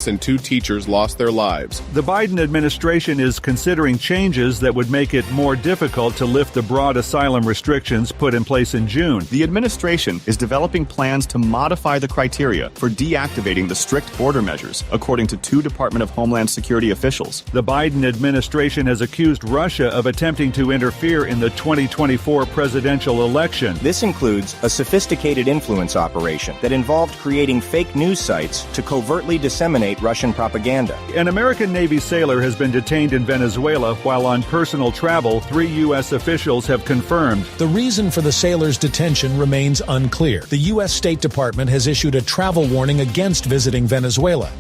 and 2 teachers lost their lives. The Biden administration is considering changes that would make it more difficult to lift the broad asylum restrictions put in place in June. The administration is developing plans to modify the criteria for deactivating the strict border measures, according to 2 Department of Homeland Security officials. The Biden administration has accused Russia of attempting to interfere in the 2024 presidential election. This includes a sophisticated influence operation that involved creating fake news sites to covertly disseminate Russian propaganda. An American Navy sailor has been detained in Venezuela while on personal travel, 3 U.S. officials have confirmed. The reason for the sailor's detention remains unclear. The U.S. State Department has issued a travel warning against visiting Venezuela.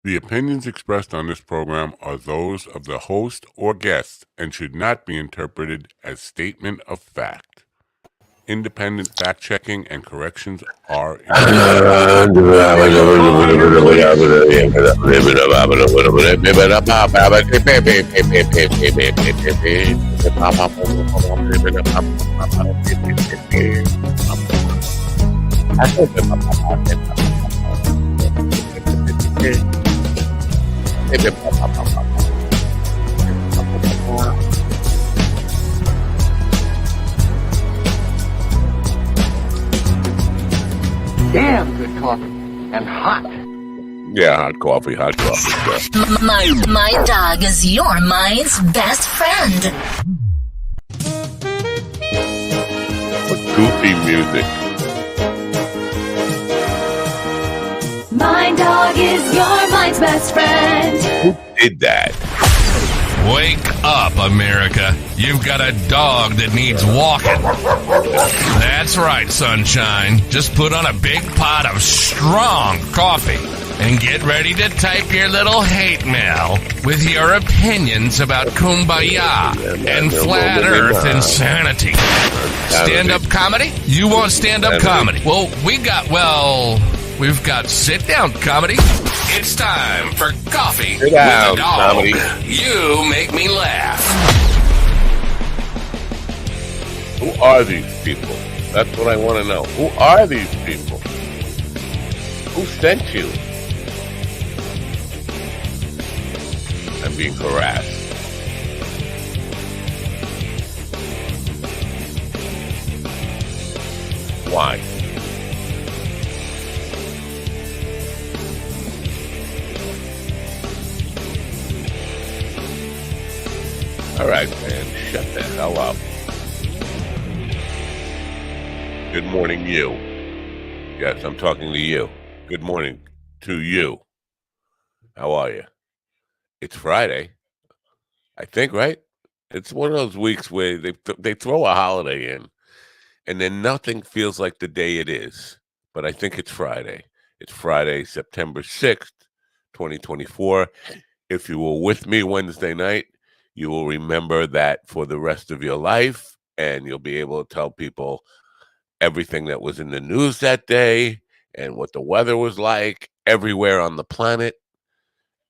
The opinions expressed on this program are those of the host or guest and should not be interpreted as statement of fact. Independent fact-checking and corrections are Damn good coffee and hot. Yeah, hot coffee. Yeah. My dog is your mind's best friend. What goofy music. My dog is your mind's best friend. Who did that? Wake up, America. You've got a dog that needs walking. That's right, sunshine. Just put on a big pot of strong coffee and get ready to type your little hate mail with your opinions about kumbaya and flat earth insanity. Stand-up comedy? You want stand-up comedy? Well, we've got sit-down comedy. It's time for Coffee with a Dog. Comedy. You make me laugh. Who are these people? That's what I want to know. Who are these people? Who sent you? I'm being harassed. Why? All right, man, shut the hell up. Good morning, you. Yes, I'm talking to you. Good morning to you. How are you? It's Friday, I think, right? It's one of those weeks where they throw a holiday in, and then nothing feels like the day it is. But I think it's Friday. It's Friday, September 6th, 2024. If you were with me Wednesday night, you will remember that for the rest of your life, and you'll be able to tell people everything that was in the news that day and what the weather was like everywhere on the planet.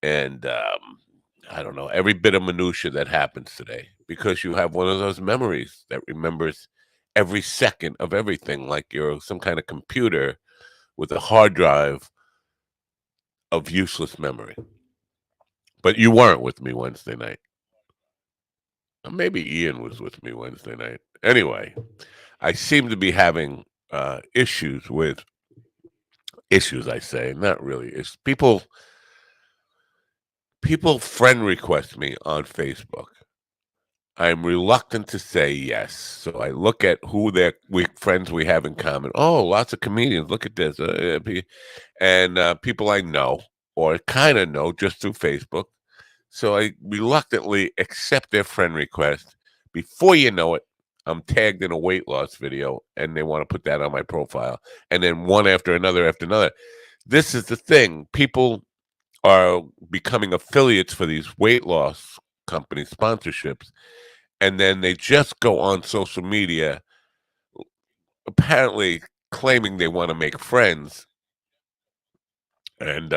And I don't know, every bit of minutia that happens today, because you have one of those memories that remembers every second of everything, like you're some kind of computer with a hard drive of useless memory. But you weren't with me Wednesday night. Maybe Ian was with me Wednesday night. Anyway, I seem to be having issues, I say, not really. It's people friend request me on Facebook. I'm reluctant to say yes. So I look at who friends we have in common. Oh, lots of comedians. Look at this. And people I know or kind of know just through Facebook. So I reluctantly accept their friend request. Before you know it, I'm tagged in a weight loss video, and they want to put that on my profile. And then one after another. This is the thing. People are becoming affiliates for these weight loss company sponsorships, and then they just go on social media, apparently claiming they want to make friends, and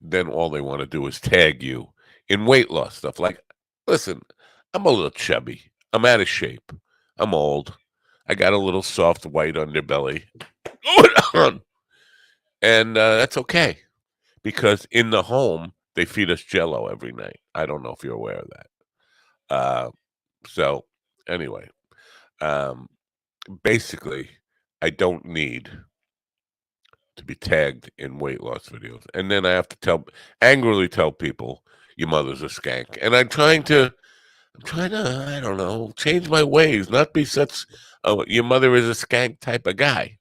then all they want to do is tag you in weight loss stuff. Like, listen, I'm a little chubby. I'm out of shape. I'm old. I got a little soft white underbelly going on. And that's okay, because in the home, they feed us Jell-O every night. I don't know if you're aware of that. So anyway, basically, I don't need to be tagged in weight loss videos. And then I have to angrily tell people, your mother's a skank. And I'm trying to, I don't know, change my ways, not be such your mother is a skank type of guy.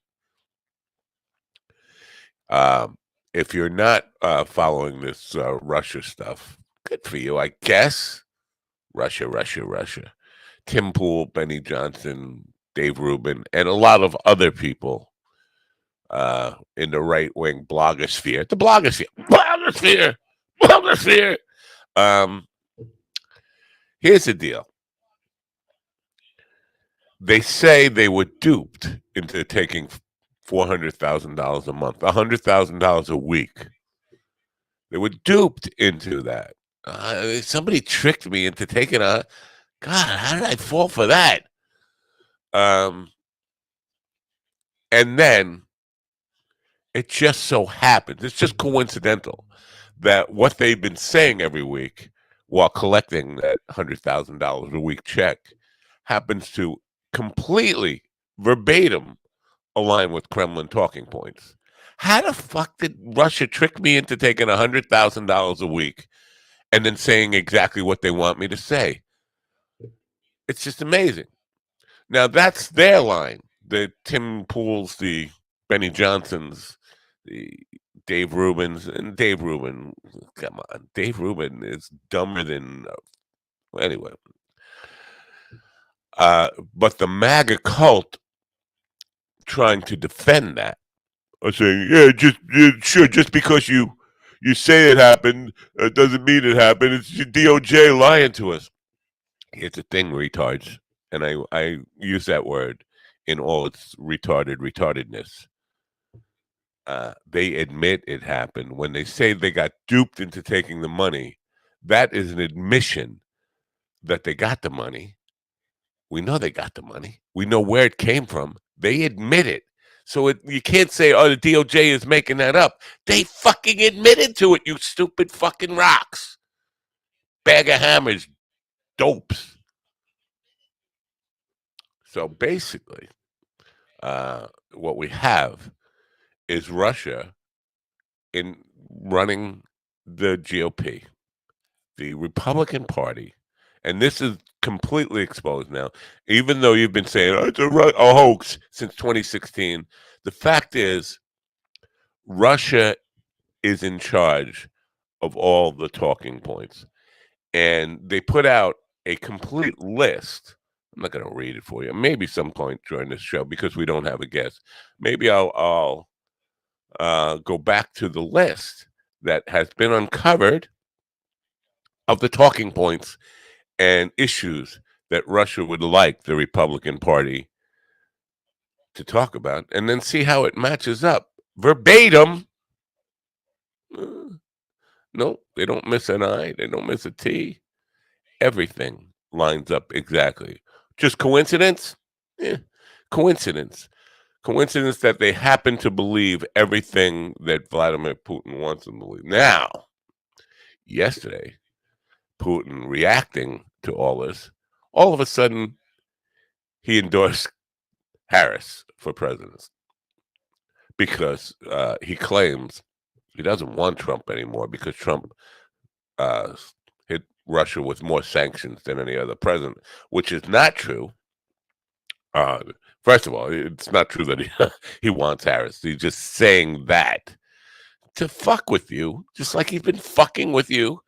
If you're not following this Russia stuff, good for you, I guess. Russia. Tim Pool, Benny Johnson, Dave Rubin, and a lot of other people in the right-wing blogosphere. The blogosphere. Here's the deal. They say they were duped into taking $400,000 a month, $100,000 a week. They were duped into that. Somebody tricked me into taking God, how did I fall for that? And then it just so happens, it's just coincidental, that what they've been saying every week while collecting that $100,000 a week check happens to completely verbatim align with Kremlin talking points. How the fuck did Russia trick me into taking $100,000 a week and then saying exactly what they want me to say? It's just amazing. Now, that's their line. The Tim Pools, the Benny Johnsons, the Dave Rubins. And Dave Rubin, come on. Dave Rubin is dumber than... anyway. But the MAGA cult trying to defend that, or saying, just because you say it happened doesn't mean it happened. It's DOJ lying to us. Here's the thing, retards, and I use that word in all its retardedness. They admit it happened. When they say they got duped into taking the money, that is an admission that they got the money. We know they got the money. We know where it came from. They admit it. So you can't say, oh, the DOJ is making that up. They fucking admitted to it, you stupid fucking rocks. Bag of hammers, dopes. So basically, what we have is Russia in running the GOP, the Republican Party, and this is completely exposed now. Even though you've been saying it's a hoax since 2016, the fact is Russia is in charge of all the talking points, and they put out a complete list. I'm not going to read it for you. Maybe some point during this show, because we don't have a guest, maybe I'll go back to the list that has been uncovered of the talking points and issues that Russia would like the Republican Party to talk about, and then see how it matches up verbatim. No, they don't miss an I, they don't miss a T. Everything lines up exactly. Just coincidence? Yeah, coincidence. Coincidence that they happen to believe everything that Vladimir Putin wants them to believe. Now, yesterday, Putin reacting to all this, all of a sudden, he endorsed Harris for president because he claims he doesn't want Trump anymore because Trump hit Russia with more sanctions than any other president, which is not true. First of all, it's not true that he wants Harris. He's just saying that to fuck with you, just like he's been fucking with you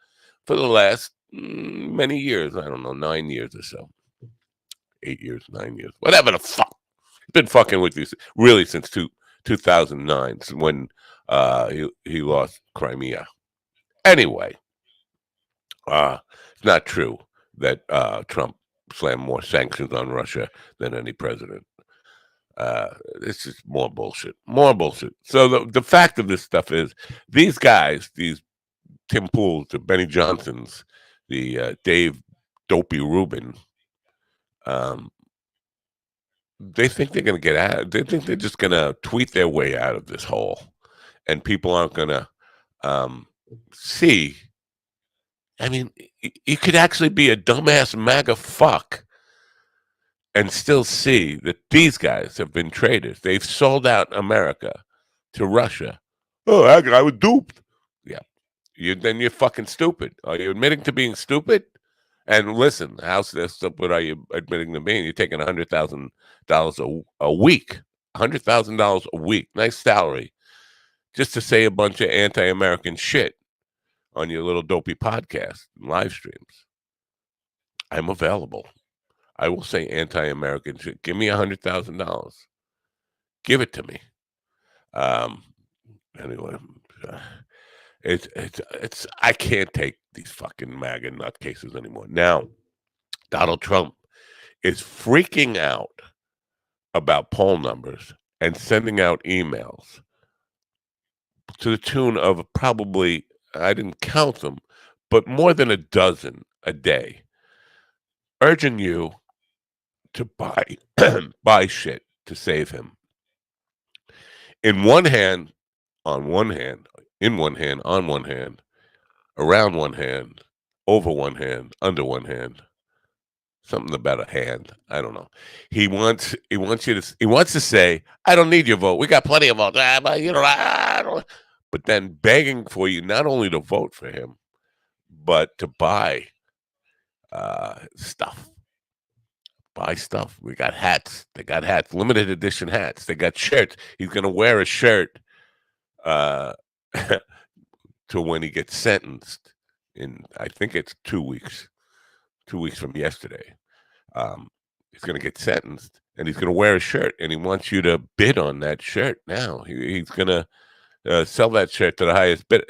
for the last many years. I don't know, 9 years or so. 8 years, 9 years, whatever the fuck. He's been fucking with you really since 2009 when he lost Crimea. Anyway, it's not true that Trump slammed more sanctions on Russia than any president. It's just more bullshit. So the fact of this stuff is these guys, these Tim Pools, the Benny Johnsons, the Dave Dopey Rubin, they think they're going to get out. They think they're just going to tweet their way out of this hole. and people aren't going to see. I mean, you could actually be a dumbass MAGA fuck and still see that these guys have been traitors. They've sold out America to Russia. Oh, I was duped. Yeah. Then you're fucking stupid. Are you admitting to being stupid? And listen, how stupid are you admitting to being? You're taking $100,000 a week. $100,000 a week. Nice salary. Just to say a bunch of anti-American shit on your little dopey podcast and live streams. I'm available. I will say anti-American shit. Give me $100,000. Give it to me. Anyway, it's I can't take these fucking MAGA nutcases anymore. Now, Donald Trump is freaking out about poll numbers and sending out emails to the tune of probably, I didn't count them, but more than a dozen a day, urging you to buy shit to save him. On one hand, around one hand, over one hand, under one hand. Something about a hand. I don't know. He wants to say, I don't need your vote. We got plenty of votes. But then begging for you not only to vote for him, but to buy stuff. Buy stuff. We got hats. They got hats, limited edition hats. They got shirts. He's going to wear a shirt to when he gets sentenced in, I think it's 2 weeks. 2 weeks from yesterday. He's going to get sentenced, and he's going to wear a shirt, and he wants you to bid on that shirt now. He's going to sell that shirt to the highest bid.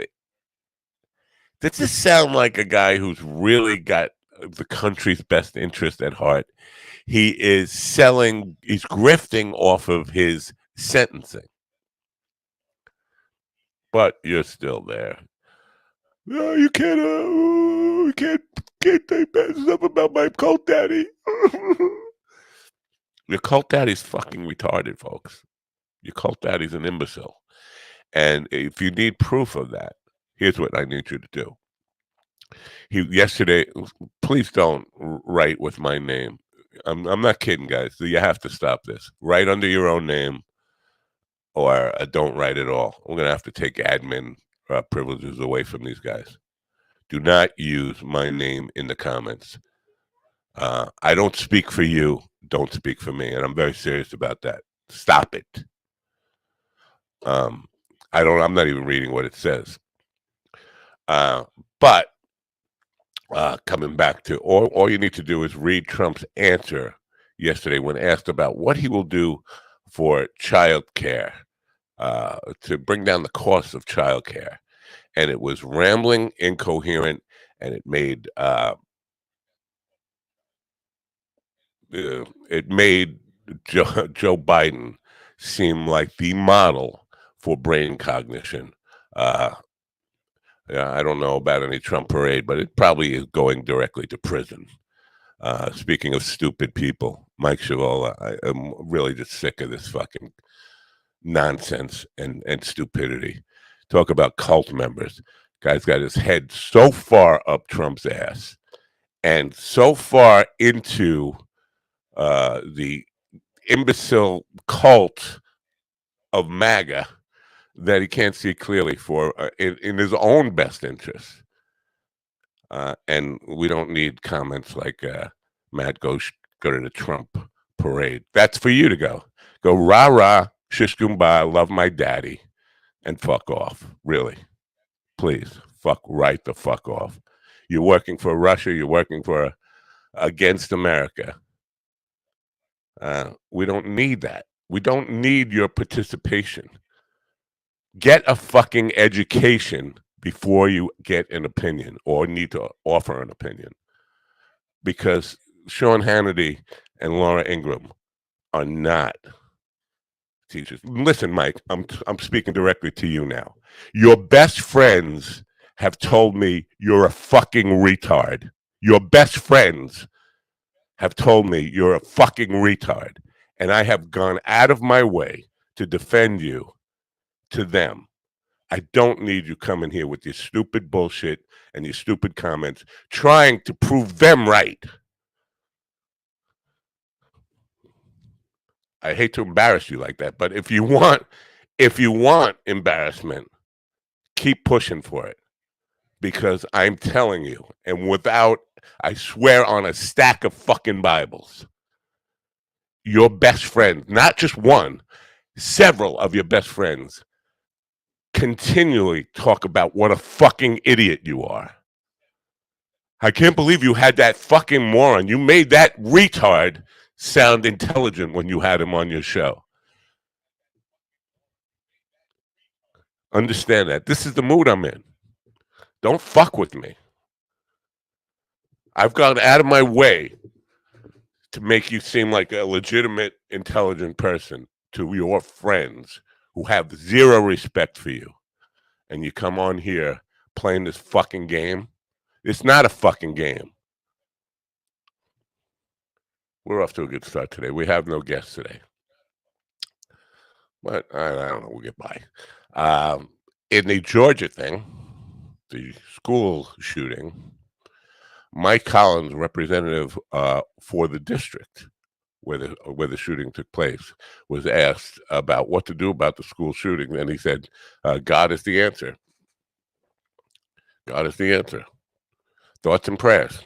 Does this sound like a guy who's really got the country's best interest at heart? He's grifting off of his sentencing. But you're still there. No, you can't say bad stuff about my cult daddy. Your cult daddy's fucking retarded, folks. Your cult daddy's an imbecile. And if you need proof of that, here's what I need you to do. Yesterday, please don't write with my name. I'm not kidding, guys. You have to stop this. Write under your own name, or don't write at all. We're going to have to take admin privileges away from these guys. Do not use my name in the comments. I don't speak for you. Don't speak for me. And I'm very serious about that. Stop it. I'm not even reading what it says. But coming back to all you need to do is read Trump's answer yesterday when asked about what he will do for child care, to bring down the cost of child care. And it was rambling, incoherent, and it made Joe Biden seem like the model for brain cognition. I don't know about any Trump parade, but it probably is going directly to prison. Speaking of stupid people, Mike Shavola, I am really just sick of this fucking nonsense and stupidity. Talk about cult members. Guy's got his head so far up Trump's ass and so far into the imbecile cult of MAGA that he can't see clearly for in his own best interest. And we don't need comments like, Matt, go to the Trump parade. That's for you to go. Go rah-rah, shish kumbaya, love my daddy, and fuck off. Really. Please, right the fuck off. You're working for Russia. You're working for against America. We don't need that. We don't need your participation. Get a fucking education before you get an opinion or need to offer an opinion. Because Sean Hannity and Laura Ingraham are not teachers. Listen, Mike, I'm speaking directly to you now. Your best friends have told me you're a fucking retard. Your best friends have told me you're a fucking retard. And I have gone out of my way to defend you to them. I don't need you coming here with your stupid bullshit and your stupid comments trying to prove them right. I hate to embarrass you like that, but if you want embarrassment, keep pushing for it. Because I'm telling you, and I swear on a stack of fucking Bibles, your best friend, not just one, several of your best friends continually talk about what a fucking idiot you are. I can't believe you had that fucking moron. You made that retard sound intelligent when you had him on your show. Understand that. This is the mood I'm in. Don't fuck with me. I've gone out of my way to make you seem like a legitimate, intelligent person to your friends who have zero respect for you. And you come on here playing this fucking game. It's not a fucking game. We're off to a good start today. We have no guests today. But I don't know. We'll get by. In the Georgia thing, the school shooting, Mike Collins, representative for the district where the shooting took place, was asked about what to do about the school shooting, and he said, God is the answer. God is the answer. Thoughts and prayers.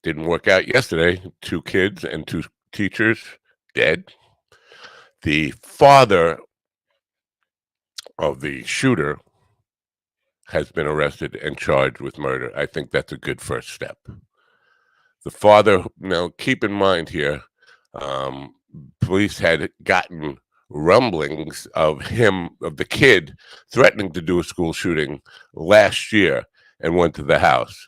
Didn't work out yesterday. 2 kids and 2 teachers dead. The father of the shooter has been arrested and charged with murder. I think that's a good first step. The father, now keep in mind here, police had gotten rumblings of the kid threatening to do a school shooting last year and went to the house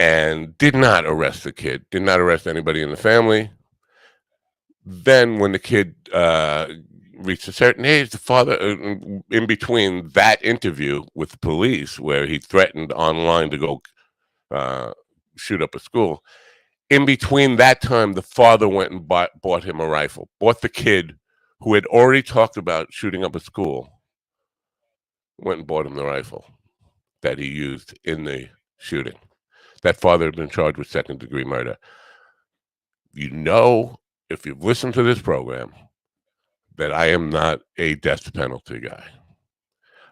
and did not arrest the kid, did not arrest anybody in the family. Then when the kid reached a certain age, the father, in between that interview with the police where he threatened online to go shoot up a school, in between that time, the father went and bought him a rifle, bought the kid who had already talked about shooting up a school, went and bought him the rifle that he used in the shooting. That father had been charged with second-degree murder. You know, if you've listened to this program, that I am not a death penalty guy.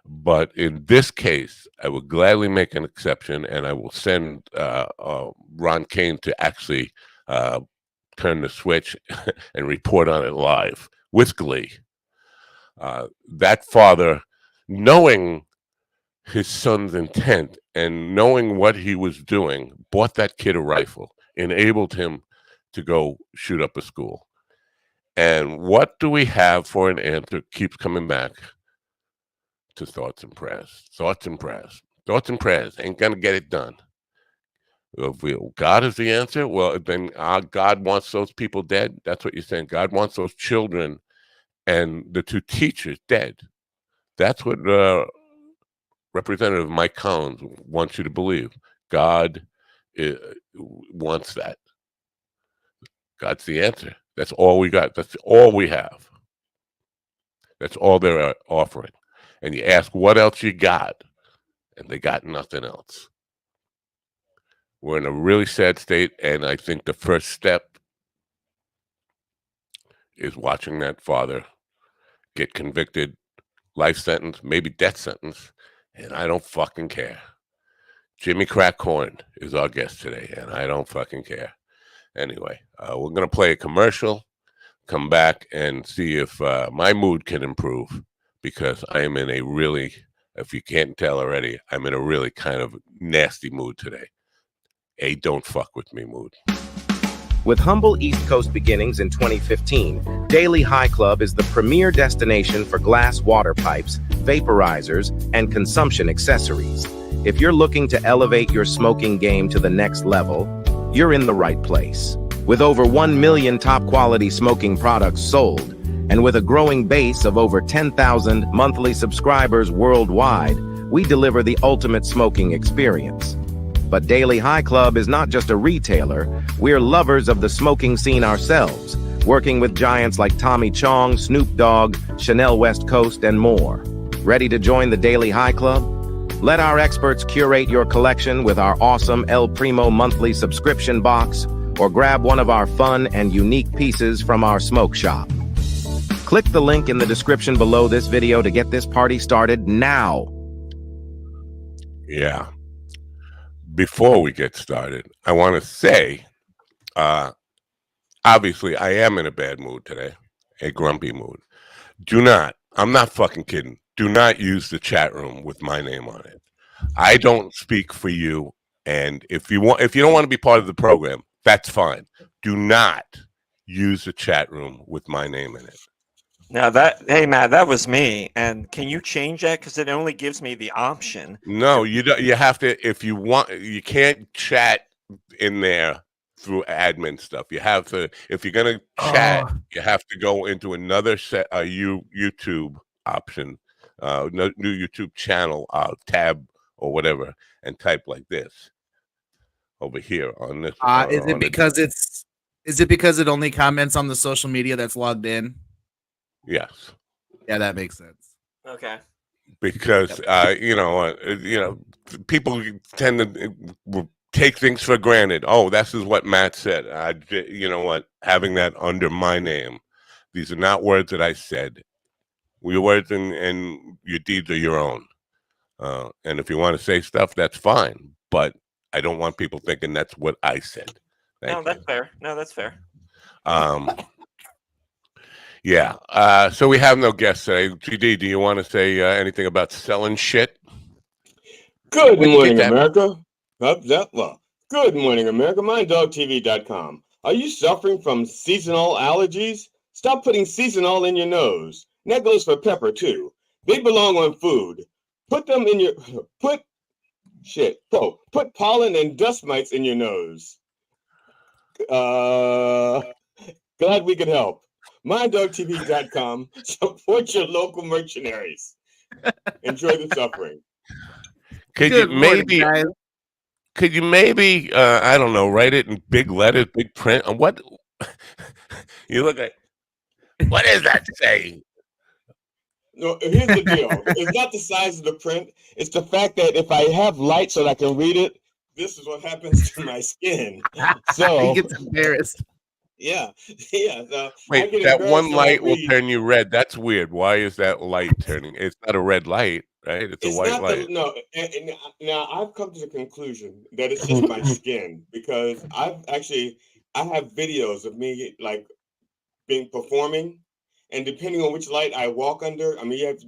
But in this case, I would gladly make an exception, and I will send Ron Kane to actually turn the switch and report on it live with glee. That father, knowing his son's intent and knowing what he was doing, bought that kid a rifle, enabled him to go shoot up a school. And what do we have for an answer? Keeps coming back to thoughts and prayers. Thoughts and prayers. Thoughts and prayers ain't going to get it done. If God is the answer, well, then God wants those people dead. That's what you're saying. God wants those children and the 2 teachers dead. That's what Representative Mike Collins wants you to believe. God wants that. God's the answer. That's all we got. That's all we have. That's all they're offering. And you ask what else you got, and they got nothing else. We're in a really sad state, and I think the first step is watching that father get convicted, life sentence, maybe death sentence, and I don't fucking care. Jimmy Crackhorn is our guest today, and I don't fucking care. Anyway, we're going to play a commercial, come back and see if my mood can improve, because I am in a really, if you can't tell already, I'm in a really kind of nasty mood today. A don't fuck with me mood. With humble East Coast beginnings in 2015, Daily High Club is the premier destination for glass water pipes, vaporizers, and consumption accessories. If you're looking to elevate your smoking game to the next level, you're in the right place. With over 1 million top-quality smoking products sold, and with a growing base of over 10,000 monthly subscribers worldwide, we deliver the ultimate smoking experience. But Daily High Club is not just a retailer, we're lovers of the smoking scene ourselves, working with giants like Tommy Chong, Snoop Dogg, Chanel West Coast, and more. Ready to join the Daily High Club? Let our experts curate your collection with our awesome El Primo monthly subscription box, or grab one of our fun and unique pieces from our smoke shop. Click the link in the description below this video to get this party started now. Yeah. Before we get started, I want to say, obviously, I am in a bad mood today, a grumpy mood. I'm not fucking kidding. Do not use the chat room with my name on it. I don't speak for you. And if you don't want to be part of the program, that's fine. Do not use the chat room with my name in it. Now hey Matt, that was me. And can you change that? Because it only gives me the option. No, you don't. You have to, if you want, you can't chat in there through admin stuff. You have to, if you're gonna chat, you have to go into another set, YouTube option, new YouTube channel tab or whatever, and type like this over here on this. Is it because it only comments on the social media that's logged in? Yes. Yeah, that makes sense. Okay. Because people tend to take things for granted. Oh, this is what Matt said. You know what? Having that under my name. These are not words that I said. Your words and your deeds are your own. And if you want to say stuff, that's fine. But I don't want people thinking that's what I said. That's fair. No, that's fair. Yeah. So we have no guests today. GD, do you want to say anything about selling shit? Good morning, America. Good morning, America. MyDogTV.com. Are you suffering from seasonal allergies? Stop putting seasonal in your nose. And that goes for pepper, too. They belong on food. Put them in your... Put pollen and dust mites in your nose. Glad we could help. MyDogTV.com. Support your local mercenaries. Enjoy the suffering. Could you maybe I don't know, write it in big letters, big print? What you look at? What does that say? No, here's the deal. It's not the size of the print. It's the fact that if I have light so that I can read it, this is what happens to my skin. So he gets embarrassed. Yeah. So wait, that one light will turn you red. That's weird. Why is that light turning? It's not a red light, right? It's a white light. No, and now I've come to the conclusion that it's just my skin, because I have videos of me like performing, and depending on which light I walk under, I mean,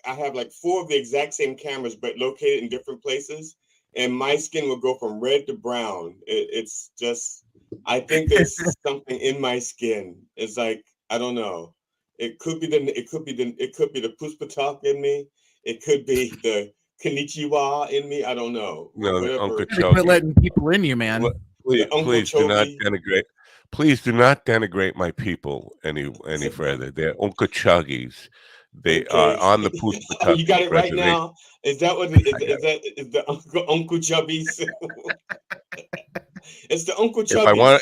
I have like 4 of the exact same cameras, but located in different places, and my skin will go from red to brown. It's just. I think there's something in my skin. It's like, I don't know. It could be the Puspatalk in me. It could be the Konnichiwa in me. I don't know. No, Uncle Quit letting people in you, man. Please do not denigrate. Please do not denigrate my people any further. They're Okeechobee. They are on the Puspatalk. You got it right now. Is that what? Is the Uncle Chubbies? It's the Uncle Chubbies.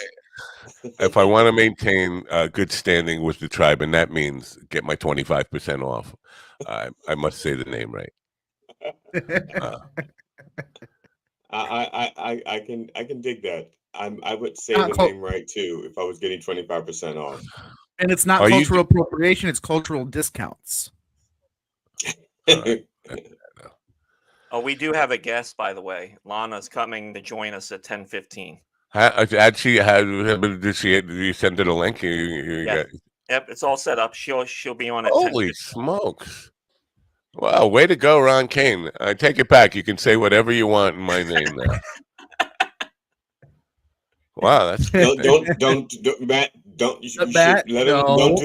If I want to maintain good standing with the tribe, and that means get my 25% off, I must say the name right. I can dig that. I would say the name right too if I was getting 25% off. And it's not cultural appropriation; it's cultural discounts. Oh, we do have a guest, by the way. Lana's coming to join us at 10:15. Did you send her the link? Yep, it's all set up. She'll be on at 10:15. Holy smokes! Wow, way to go, Ron Kane. I take it back. You can say whatever you want in my name now. Wow, that's don't Matt. Don't do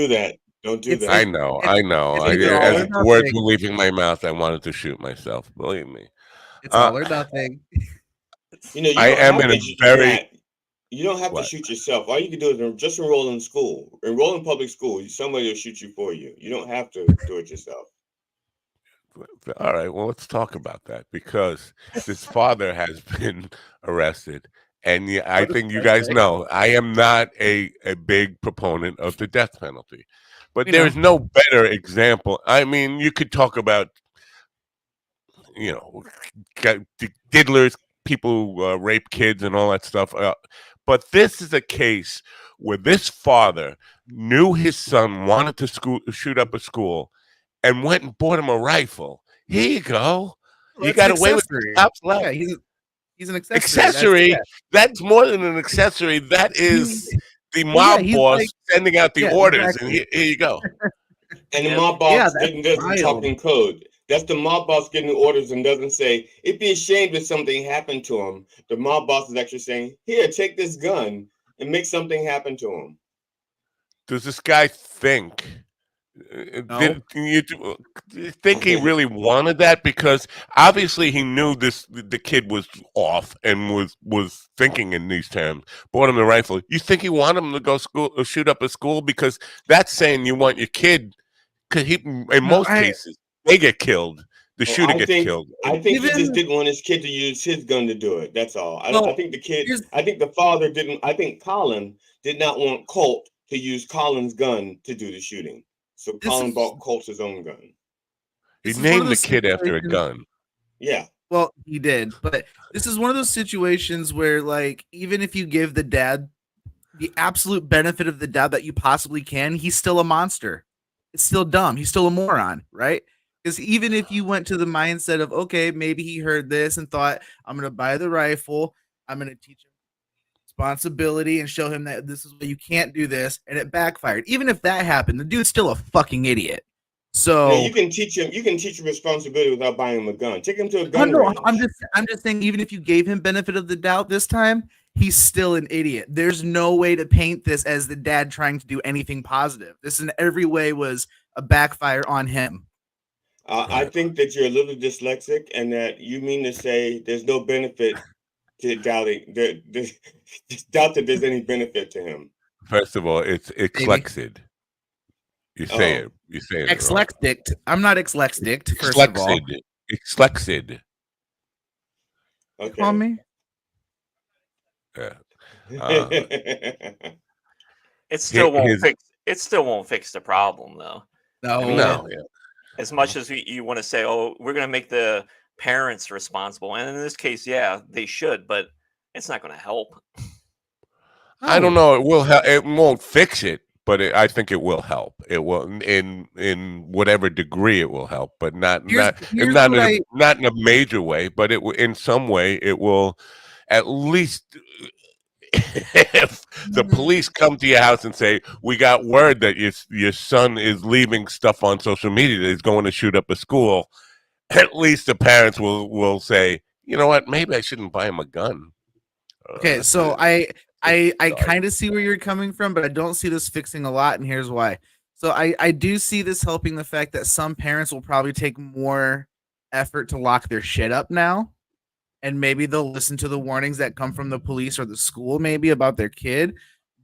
that. Don't do that. I know. As words were leaving my mouth, I wanted to shoot myself. Believe me. It's all or nothing. I am in a very. You don't have to shoot yourself. All you can do is just enroll in school. Enroll in public school. Somebody will shoot you for you. You don't have to do it yourself. All right. Well, let's talk about that, because this father has been arrested. And I think you guys know I am not a big proponent of the death penalty. But there is no better example. I mean, you could talk about diddlers, people who rape kids and all that stuff. But this is a case where this father knew his son wanted to shoot up a school and went and bought him a rifle. Here you go. Well, You got away with the cops left. Yeah, he's an accessory. Accessory? That's more than an accessory. That is the mob boss sending out the orders. Exactly. And here you go. And the mob boss doesn't talk in code. That's the mob boss getting the orders and doesn't say, it'd be a shame if something happened to him. The mob boss is actually saying, here, take this gun and make something happen to him. Does this guy think? Do you think he really wanted that? Because obviously he knew the kid was off and was thinking in these terms. Bought him the rifle. You think he wanted him to go shoot up a school? Because that's saying you want your kid. Because in most cases they get killed. The shooter gets killed. I think he just didn't want his kid to use his gun to do it. That's all. I think the kid. I think the father didn't. I think Colin did not want Colt to use Colin's gun to do the shooting. So Colin bought Colt's his own gun. He named the kid after a gun. Yeah. Well, he did. But this is one of those situations where, like, even if you give the dad the absolute benefit of the doubt that you possibly can, he's still a monster. It's still dumb. He's still a moron, right? Because even if you went to the mindset of, okay, maybe he heard this and thought, I'm going to buy the rifle. I'm going to teach him responsibility and show him that this is why you can't do this, and it backfired. Even if that happened, the dude's still a fucking idiot. So you can teach him responsibility without buying him a gun. Take him to a gun range. I'm just saying, even if you gave him benefit of the doubt this time, he's still an idiot. There's no way to paint this as the dad trying to do anything positive. This in every way was a backfire on him. I think that you're a little dyslexic and that you mean to say there's no benefit to doubting. Doubt that there's any benefit to him. First of all, it's dyslexic. You say it. You say it. Dyslexic. I'm not dyslexic. First of all, dyslexic. Okay. Call me. Yeah. It still won't fix. It still won't fix the problem, though. No. Yeah. As much as you want to say, "Oh, we're going to make the parents responsible," and in this case, yeah, they should, but it's not going to help. I don't know. It will help. It won't fix it, but I think it will help. It will in whatever degree it will help, but not in a major way. But in some way it will at least. If the police come to your house and say, we got word that your son is leaving stuff on social media that he's going to shoot up a school, at least the parents will say, you know what, maybe I shouldn't buy him a gun. Okay, so I kind of see where you're coming from, but I don't see this fixing a lot, and here's why. So I do see this helping the fact that some parents will probably take more effort to lock their shit up now. And maybe they'll listen to the warnings that come from the police or the school maybe about their kid,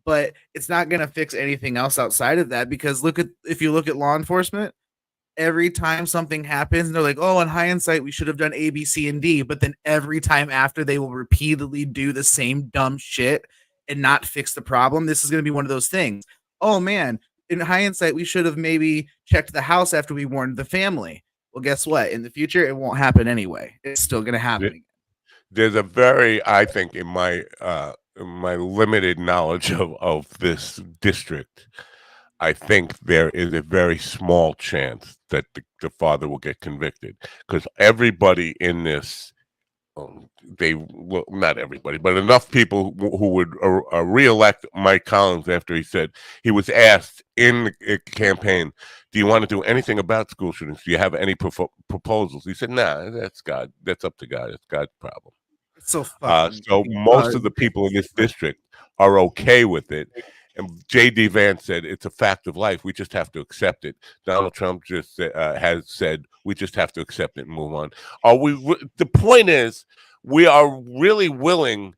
but it's not going to fix anything else outside of that, because if you look at law enforcement, every time something happens, they're like, oh, in hindsight, we should have done A, B, C, and D. But then every time after, they will repeatedly do the same dumb shit and not fix the problem. This is going to be one of those things. Oh, man, in hindsight, we should have maybe checked the house after we warned the family. Well, guess what? In the future, it won't happen anyway. It's still going to happen again. There's I think in my limited knowledge of this district, I think there is a very small chance that the father will get convicted, because everybody in this, not everybody, but enough people who would reelect Mike Collins after he said, he was asked in the campaign, do you want to do anything about school shootings? Do you have any proposals? He said, nah, that's up to God. It's God's problem. So most of the people in this district are okay with it. And J.D. Vance said, it's a fact of life. We just have to accept it. Donald Trump just has said, we just have to accept it and move on. The point is, we are really willing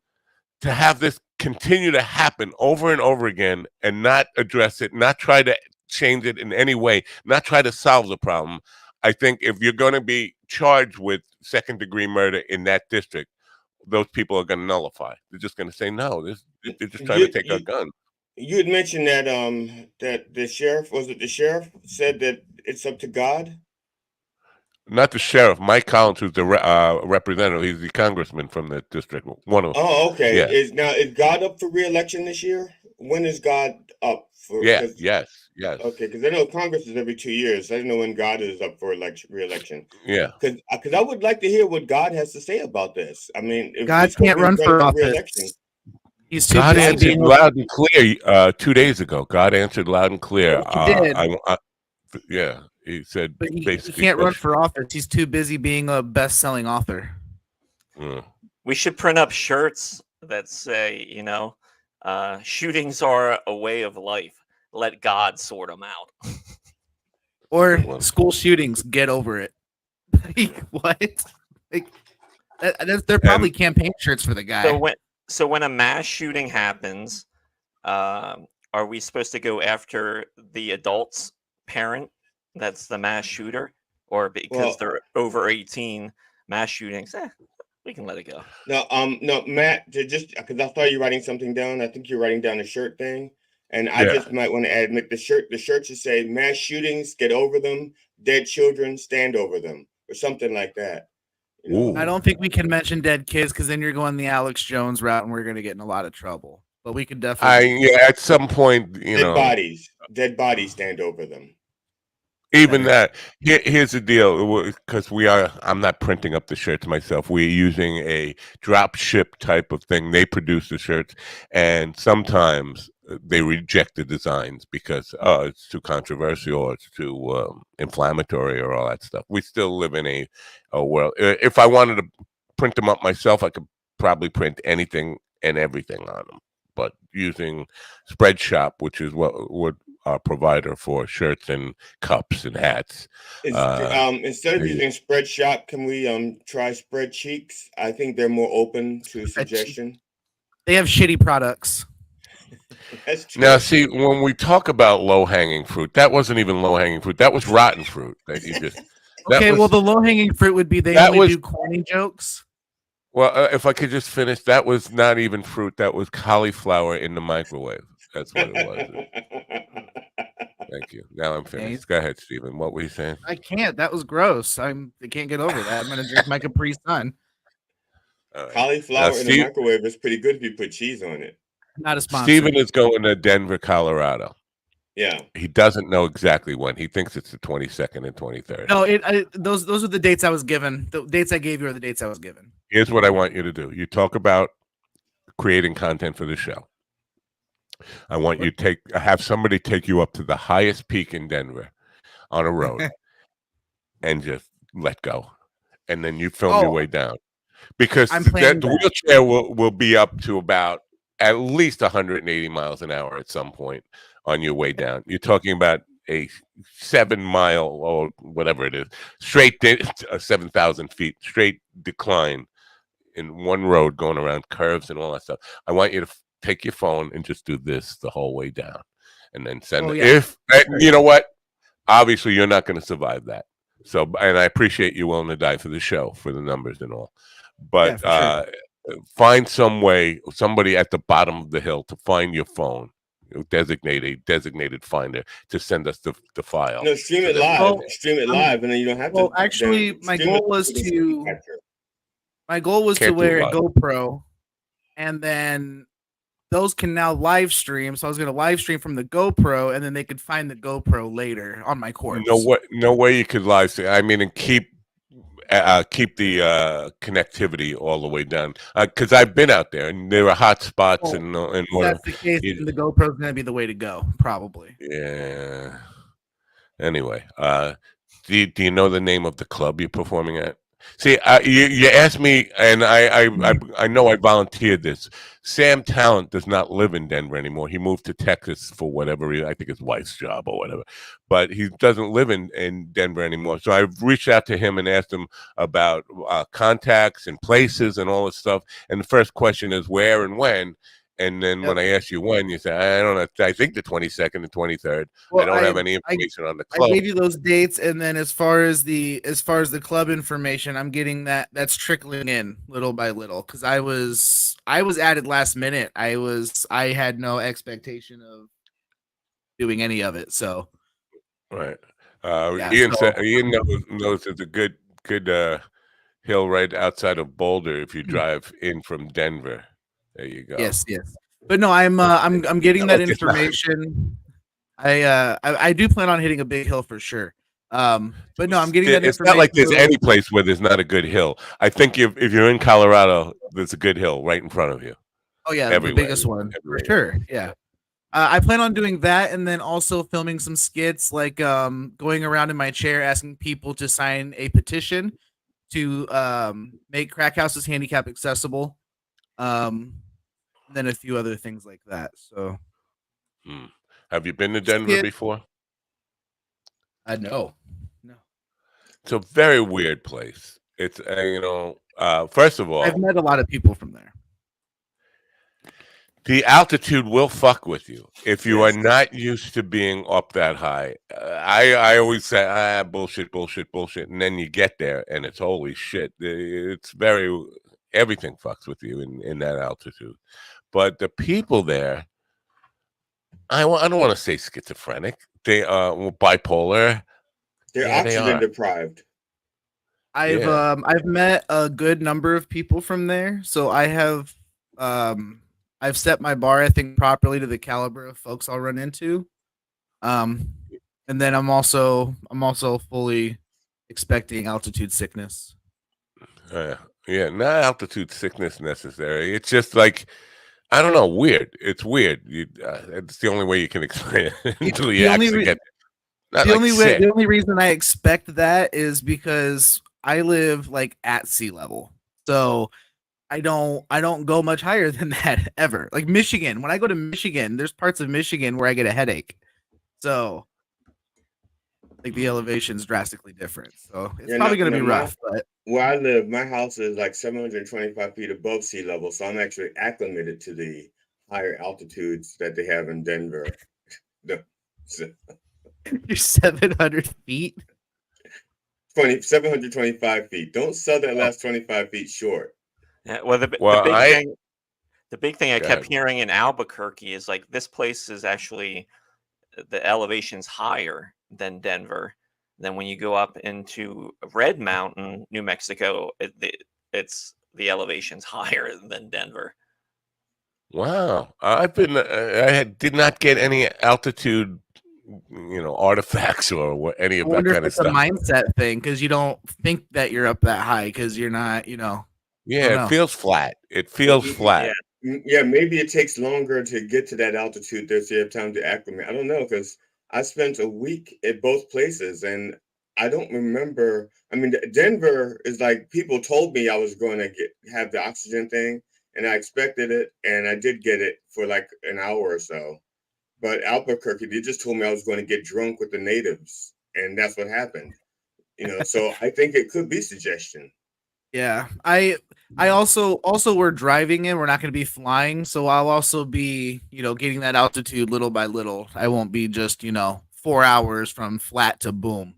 to have this continue to happen over and over again and not address it, not try to change it in any way, not try to solve the problem. I think if you're going to be charged with second-degree murder in that district, those people are going to nullify. They're just going to say, no, they're just trying to take our gun. You had mentioned that that the sheriff said that it's up to God? not the sheriff, Mike Collins, who's the representative. He's the congressman from the district. One of Oh, okay. yeah, Is God up for re-election this year? When is God up for? yeah, Cause, yes. okay, because I know Congress is every 2 years. I don't know when God is up for re-election. Yeah. Because I would like to hear what God has to say about this. I mean, if God this can't person run is running for for office. re-election, He's too God busy answered being loud and clear 2 days ago. God answered loud and clear. He did. Yeah, he said But he basically. can't run for office. He's too busy being a best-selling author. We should print up shirts that say, shootings are a way of life. Let God sort them out. Or school shootings, get over it. Like, what? Like, they're probably campaign shirts for the guy. So when a mass shooting happens, are we supposed to go after the adult's parent that's the mass shooter? Or because they're over 18, mass shootings, we can let it go. No, Matt, just because I saw you writing something down. I think you're writing down a shirt thing. And I just might want to admit the shirt should say mass shootings, get over them, dead children, stand over them, or something like that. I don't think we can mention dead kids because then you're going the Alex Jones route and we're going to get in a lot of trouble. But we could definitely. At some point, dead bodies stand over them. Even that. Here's the deal, because I'm not printing up the shirts myself. We're using a drop ship type of thing. They produce the shirts, and sometimes they reject the designs because it's too controversial, or it's too inflammatory, or all that stuff. We still live in a world. If I wanted to print them up myself, I could probably print anything and everything on them. But using Spreadshop, which is what our provider for shirts and cups and hats. Instead of using Spreadshop, can we try Spreadsheets? I think they're more open to suggestion. They have shitty products. That's true. Now, see, when we talk about low-hanging fruit, that wasn't even low-hanging fruit. That was rotten fruit that you just. Well, the low-hanging fruit would be they only do corny jokes. Well, if I could just finish, that was not even fruit. That was cauliflower in the microwave. That's what it was. Thank you. Now I'm finished. Go ahead, Stephen. What were you saying? I can't. That was gross. I can't get over that. I'm going to drink my Capri Sun. Cauliflower in the microwave is pretty good if you put cheese on it. Not a sponsor. Stephen is going to Denver, Colorado. Yeah. He doesn't know exactly when. He thinks it's the 22nd and 23rd. No, those are the dates I was given. The dates I gave you are the dates I was given. Here's what I want you to do. You talk about creating content for the show. I want you to have somebody take you up to the highest peak in Denver on a road and just let go. And then you film your way down. Because the wheelchair will be up to about at least 180 miles an hour at some point on your way down. You're talking about a 7-mile or whatever it is, straight 7,000 feet, straight decline in one road going around curves and all that stuff. I want you to take your phone and just do this the whole way down and then send it. If you know what, obviously you're not going to survive that. So, and I appreciate you willing to die for the show, for the numbers and all, but find some way, somebody at the bottom of the hill to find your phone, designated finder to send us the file. No, stream it live. Stream it live, and then you don't have to. Well, actually, my goal was to wear a GoPro, and then those can now live stream. So I was going to live stream from the GoPro, and then they could find the GoPro later on my corpse. No way you could live stream. I mean, and keep the connectivity all the way down, because I've been out there and there are hot spots and if that's the case, then the GoPro is going to be the way to go, probably. Yeah. Anyway, do you know the name of the club you're performing at? See, you asked me, and I know I volunteered this. Sam Talent does not live in Denver anymore. He moved to Texas for whatever reason. I think his wife's job or whatever. But he doesn't live in Denver anymore. So I've reached out to him and asked him about contacts and places and all this stuff. And the first question is where and when. And then when I ask you when, you say, I don't know. I think the 22nd and 23rd. Well, I don't have any information on the club. I gave you those dates, and then as far as the club information, I'm getting that's trickling in little by little because I was added last minute. I had no expectation of doing any of it. So right. Ian knows there's a good hill right outside of Boulder if you drive in from Denver. There you go. Yes. But no, I'm getting that information. I do plan on hitting a big hill for sure. But no, I'm getting that information. It's not like there's any place where there's not a good hill. I think if you're in Colorado, there's a good hill right in front of you. Oh yeah, the biggest one for sure. Yeah. I plan on doing that and then also filming some skits like going around in my chair asking people to sign a petition to make crack houses handicap accessible. Then a few other things like that. So have you been to Denver before? No. It's a very weird place. It's first of all, I've met a lot of people from there. The altitude will fuck with you if you are not used to being up that high. I always say, bullshit, and then you get there and it's holy shit. It's everything fucks with you in that altitude. But the people there, I don't want to say schizophrenic. They are bipolar. They're oxygen deprived. I've met a good number of people from there, so I have I've set my bar, I think, properly to the caliber of folks I'll run into. And then I'm also fully expecting altitude sickness. Not altitude sickness necessary. It's just like, I don't know, weird. It's weird. It's the only way you can explain it until you actually get it. The only reason I expect that is because I live like at sea level. So I don't go much higher than that ever. Like Michigan, when I go to Michigan, there's parts of Michigan where I get a headache. So like the elevation's drastically different. So it's probably going to be rough. But where I live, my house is like 725 feet above sea level. So I'm actually acclimated to the higher altitudes that they have in Denver. You're 700 feet? 725 feet. Don't sell that last 25 feet short. Yeah, the big thing I kept hearing in Albuquerque is like this place is actually the elevation's higher than Denver. Then when you go up into Red Mountain, New Mexico, it's the elevation's higher than Denver. Wow, I did not get any altitude, artifacts or any of that kind of stuff. It's a mindset thing because you don't think that you're up that high because you're not, Yeah, it feels flat. It feels flat. Yeah, maybe it takes longer to get to that altitude. There's you have time to acclimate. I don't know because I spent a week at both places and I don't remember. I mean, Denver is like people told me I was going to have the oxygen thing, and I expected it, and I did get it for like an hour or so. But Albuquerque, they just told me I was going to get drunk with the natives, and that's what happened. So I think it could be suggestion. Yeah, I also we're driving in. We're not going to be flying, so I'll also be getting that altitude little by little. I won't be just 4 hours from flat to boom.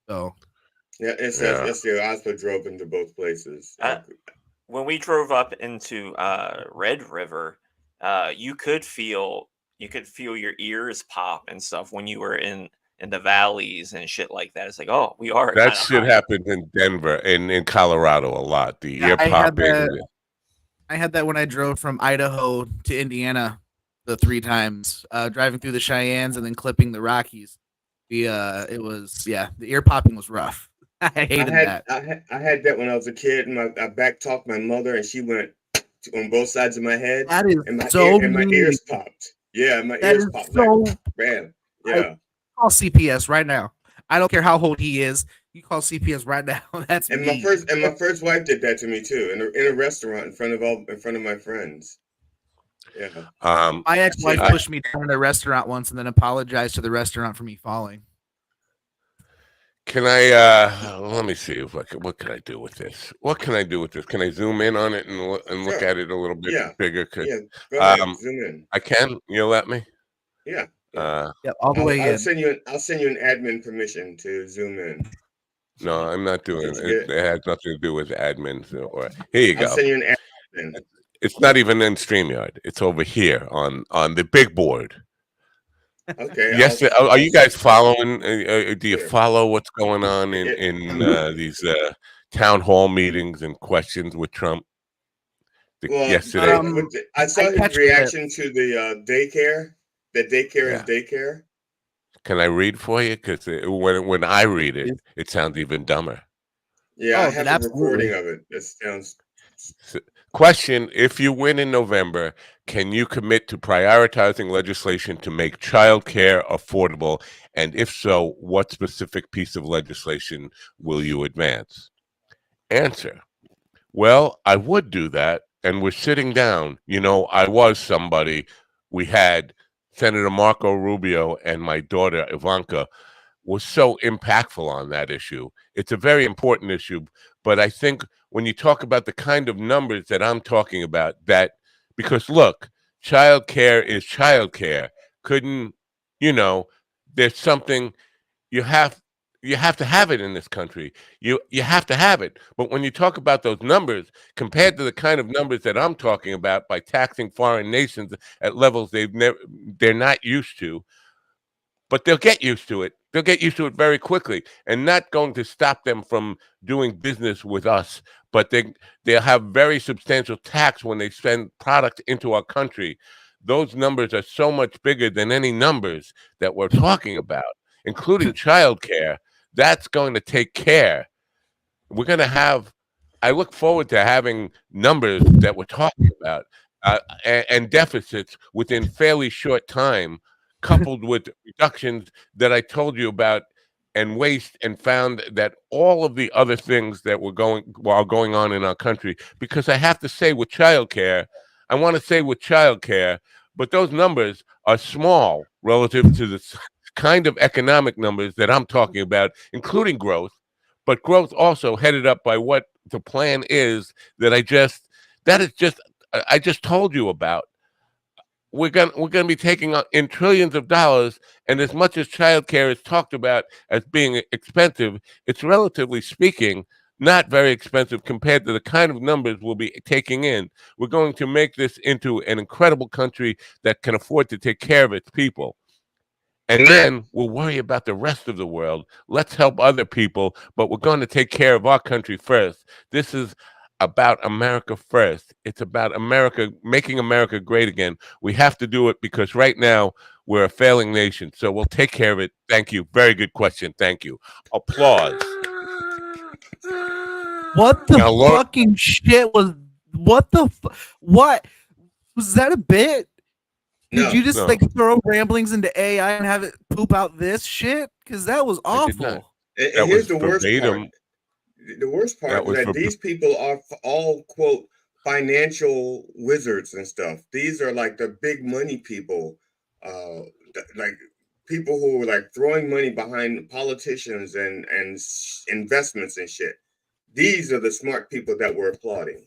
So yeah, that's the I drove into both places. When we drove up into Red River, you could feel your ears pop and stuff when you were in the valleys and shit like that. It's like, oh, we are. That shit happens in Denver and in Colorado a lot. The ear popping. I had that when I drove from Idaho to Indiana the 3 times, driving through the Cheyennes and then clipping the Rockies. The ear popping was rough. I hated that. I had that when I was a kid, and I back talked my mother, and she went on both sides of my head. That is and my ears popped. Yeah, my ears popped. Bam. Yeah. Call CPS right now. I don't care how old he is. You call CPS right now. That's and me. my first wife did that to me too in a restaurant in front of my friends. Yeah. My ex-wife pushed me down in a restaurant once and then apologized to the restaurant for me falling. Can I let me see what can I do with this? What can I do with this? Can I zoom in on it and look at it a little bit bigger? Go ahead, zoom in. I can. You'll let me? Yeah. All the way in. I'll send you an admin permission to zoom in. No, I'm not doing it. It has nothing to do with admins. Here you go. I'll send you an admin. It's not even in StreamYard. It's over here on the big board. Okay. Yes. Are you guys following? Do you Sure. follow what's going on in these town hall meetings and questions with Trump? Well, Yesterday. I saw his reaction to the daycare. That daycare is Yeah. daycare. Can I read for you? Because when I read it, it sounds even dumber. Yeah, I have a recording of it. That sounds. Question: if you win in November, can you commit to prioritizing legislation to make childcare affordable? And if so, what specific piece of legislation will you advance? Answer: well, I would do that. And we're sitting down. I was somebody. We had Senator Marco Rubio and my daughter Ivanka was so impactful on that issue. It's a very important issue, but I think when you talk about the kind of numbers that I'm talking about, because look, child care is child care. Couldn't, there's something you have you have to have it in this country. You have to have it. But when you talk about those numbers compared to the kind of numbers that I'm talking about by taxing foreign nations at levels they're not used to, but they'll get used to it. They'll get used to it very quickly, and not going to stop them from doing business with us. But they'll have very substantial tax when they send product into our country. Those numbers are so much bigger than any numbers that we're talking about, including childcare. That's going to take care. We're going to have. I look forward to having numbers that we're talking about and deficits within fairly short time, coupled with reductions that I told you about and waste, and found that all of the other things that were going on in our country. Because I have to say, with childcare, I want to say with childcare, but those numbers are small relative to the kind of economic numbers that I'm talking about, including growth. But growth also headed up by what the plan is that I just told you about. We're gonna be taking in trillions of dollars, and as much as childcare is talked about as being expensive, it's relatively speaking not very expensive compared to the kind of numbers we'll be taking in. We're going to make this into an incredible country that can afford to take care of its people. And then we'll worry about the rest of the world. Let's help other people, but we're going to take care of our country first. This is about America first. It's about America, making America great again. We have to do it because right now we're a failing nation. So we'll take care of it. Thank you. Very good question. Thank you. Applause. What the fucking shit was? What was that a bit? Did you just like throw ramblings into AI and have it poop out this shit? Because that was awful. And here's the worst part. The worst part is that these people are all, quote, financial wizards and stuff. These are like the big money people, like people who are like throwing money behind politicians and investments and shit. These are the smart people that we're applauding.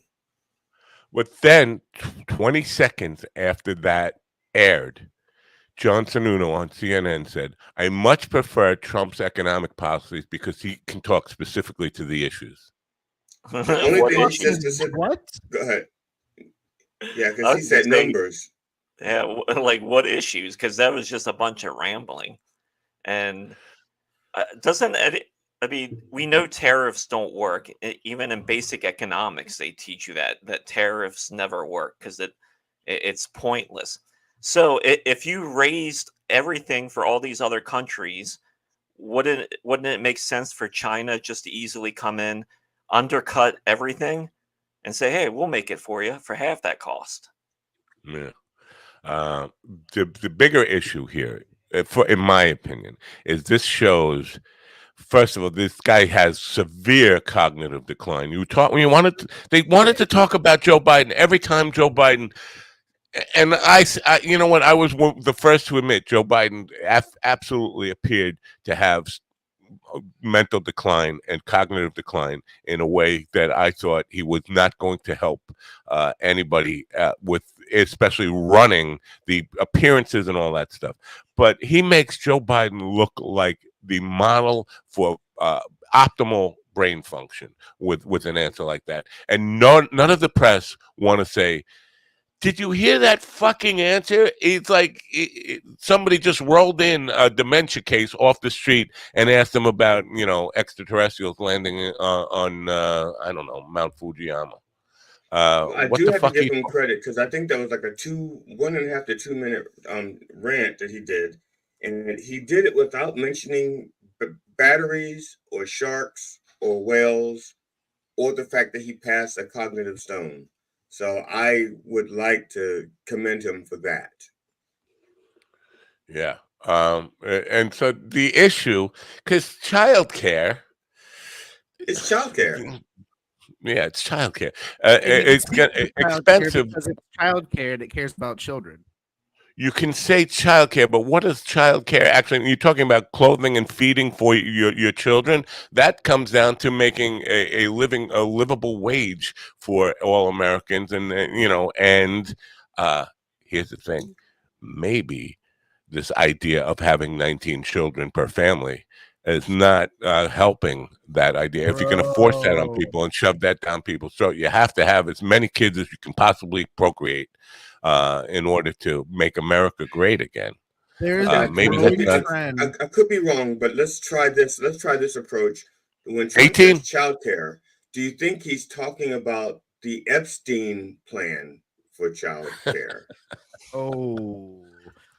But then 20 seconds after that aired, John Sununu on CNN said, I much prefer Trump's economic policies because he can talk specifically to the issues. The only thing he says specific. What? Go ahead. Yeah, because he said numbers. Yeah, like what issues? Because that was just a bunch of rambling. And we know tariffs don't work. Even in basic economics, they teach you that tariffs never work because it's pointless. So if you raised everything for all these other countries, wouldn't it make sense for China just to easily come in, undercut everything, and say, "Hey, we'll make it for you for half that cost"? Yeah. The bigger issue here, in my opinion, is this shows. First of all, this guy has severe cognitive decline. They wanted to talk about Joe Biden every time Joe Biden. And I, you know what? I was the first to admit Joe Biden absolutely appeared to have mental decline and cognitive decline in a way that I thought he was not going to help anybody with, especially running the appearances and all that stuff. But he makes Joe Biden look like the model for optimal brain function with an answer like that. And none of the press want to say, Did you hear that fucking answer? It's like somebody just rolled in a dementia case off the street and asked them about, extraterrestrials landing on I don't know, Mount Fujiyama. I What do the have to fuck? give him credit because I think that was like a 1.5 to 2 minute rant that he did, and he did it without mentioning batteries or sharks or whales or the fact that he passed a cognitive stone. So I would like to commend him for that. Yeah. And so the issue, because childcare, it's childcare. Yeah, it's childcare. And you It's can say childcare expensive. because it's childcare that cares about children. You can say childcare, but what is childcare actually? You're talking about clothing and feeding for your children. That comes down to making a livable wage for all Americans, and here's the thing: maybe this idea of having 19 children per family is not helping that idea. If you're going to force that on people and shove that down people's throat, you have to have as many kids as you can possibly procreate in order to make America great again. There's maybe that's not. I could be wrong, but let's try this. Let's try this approach. When Trump 18? says childcare, do you think he's talking about the Epstein plan for childcare? Oh,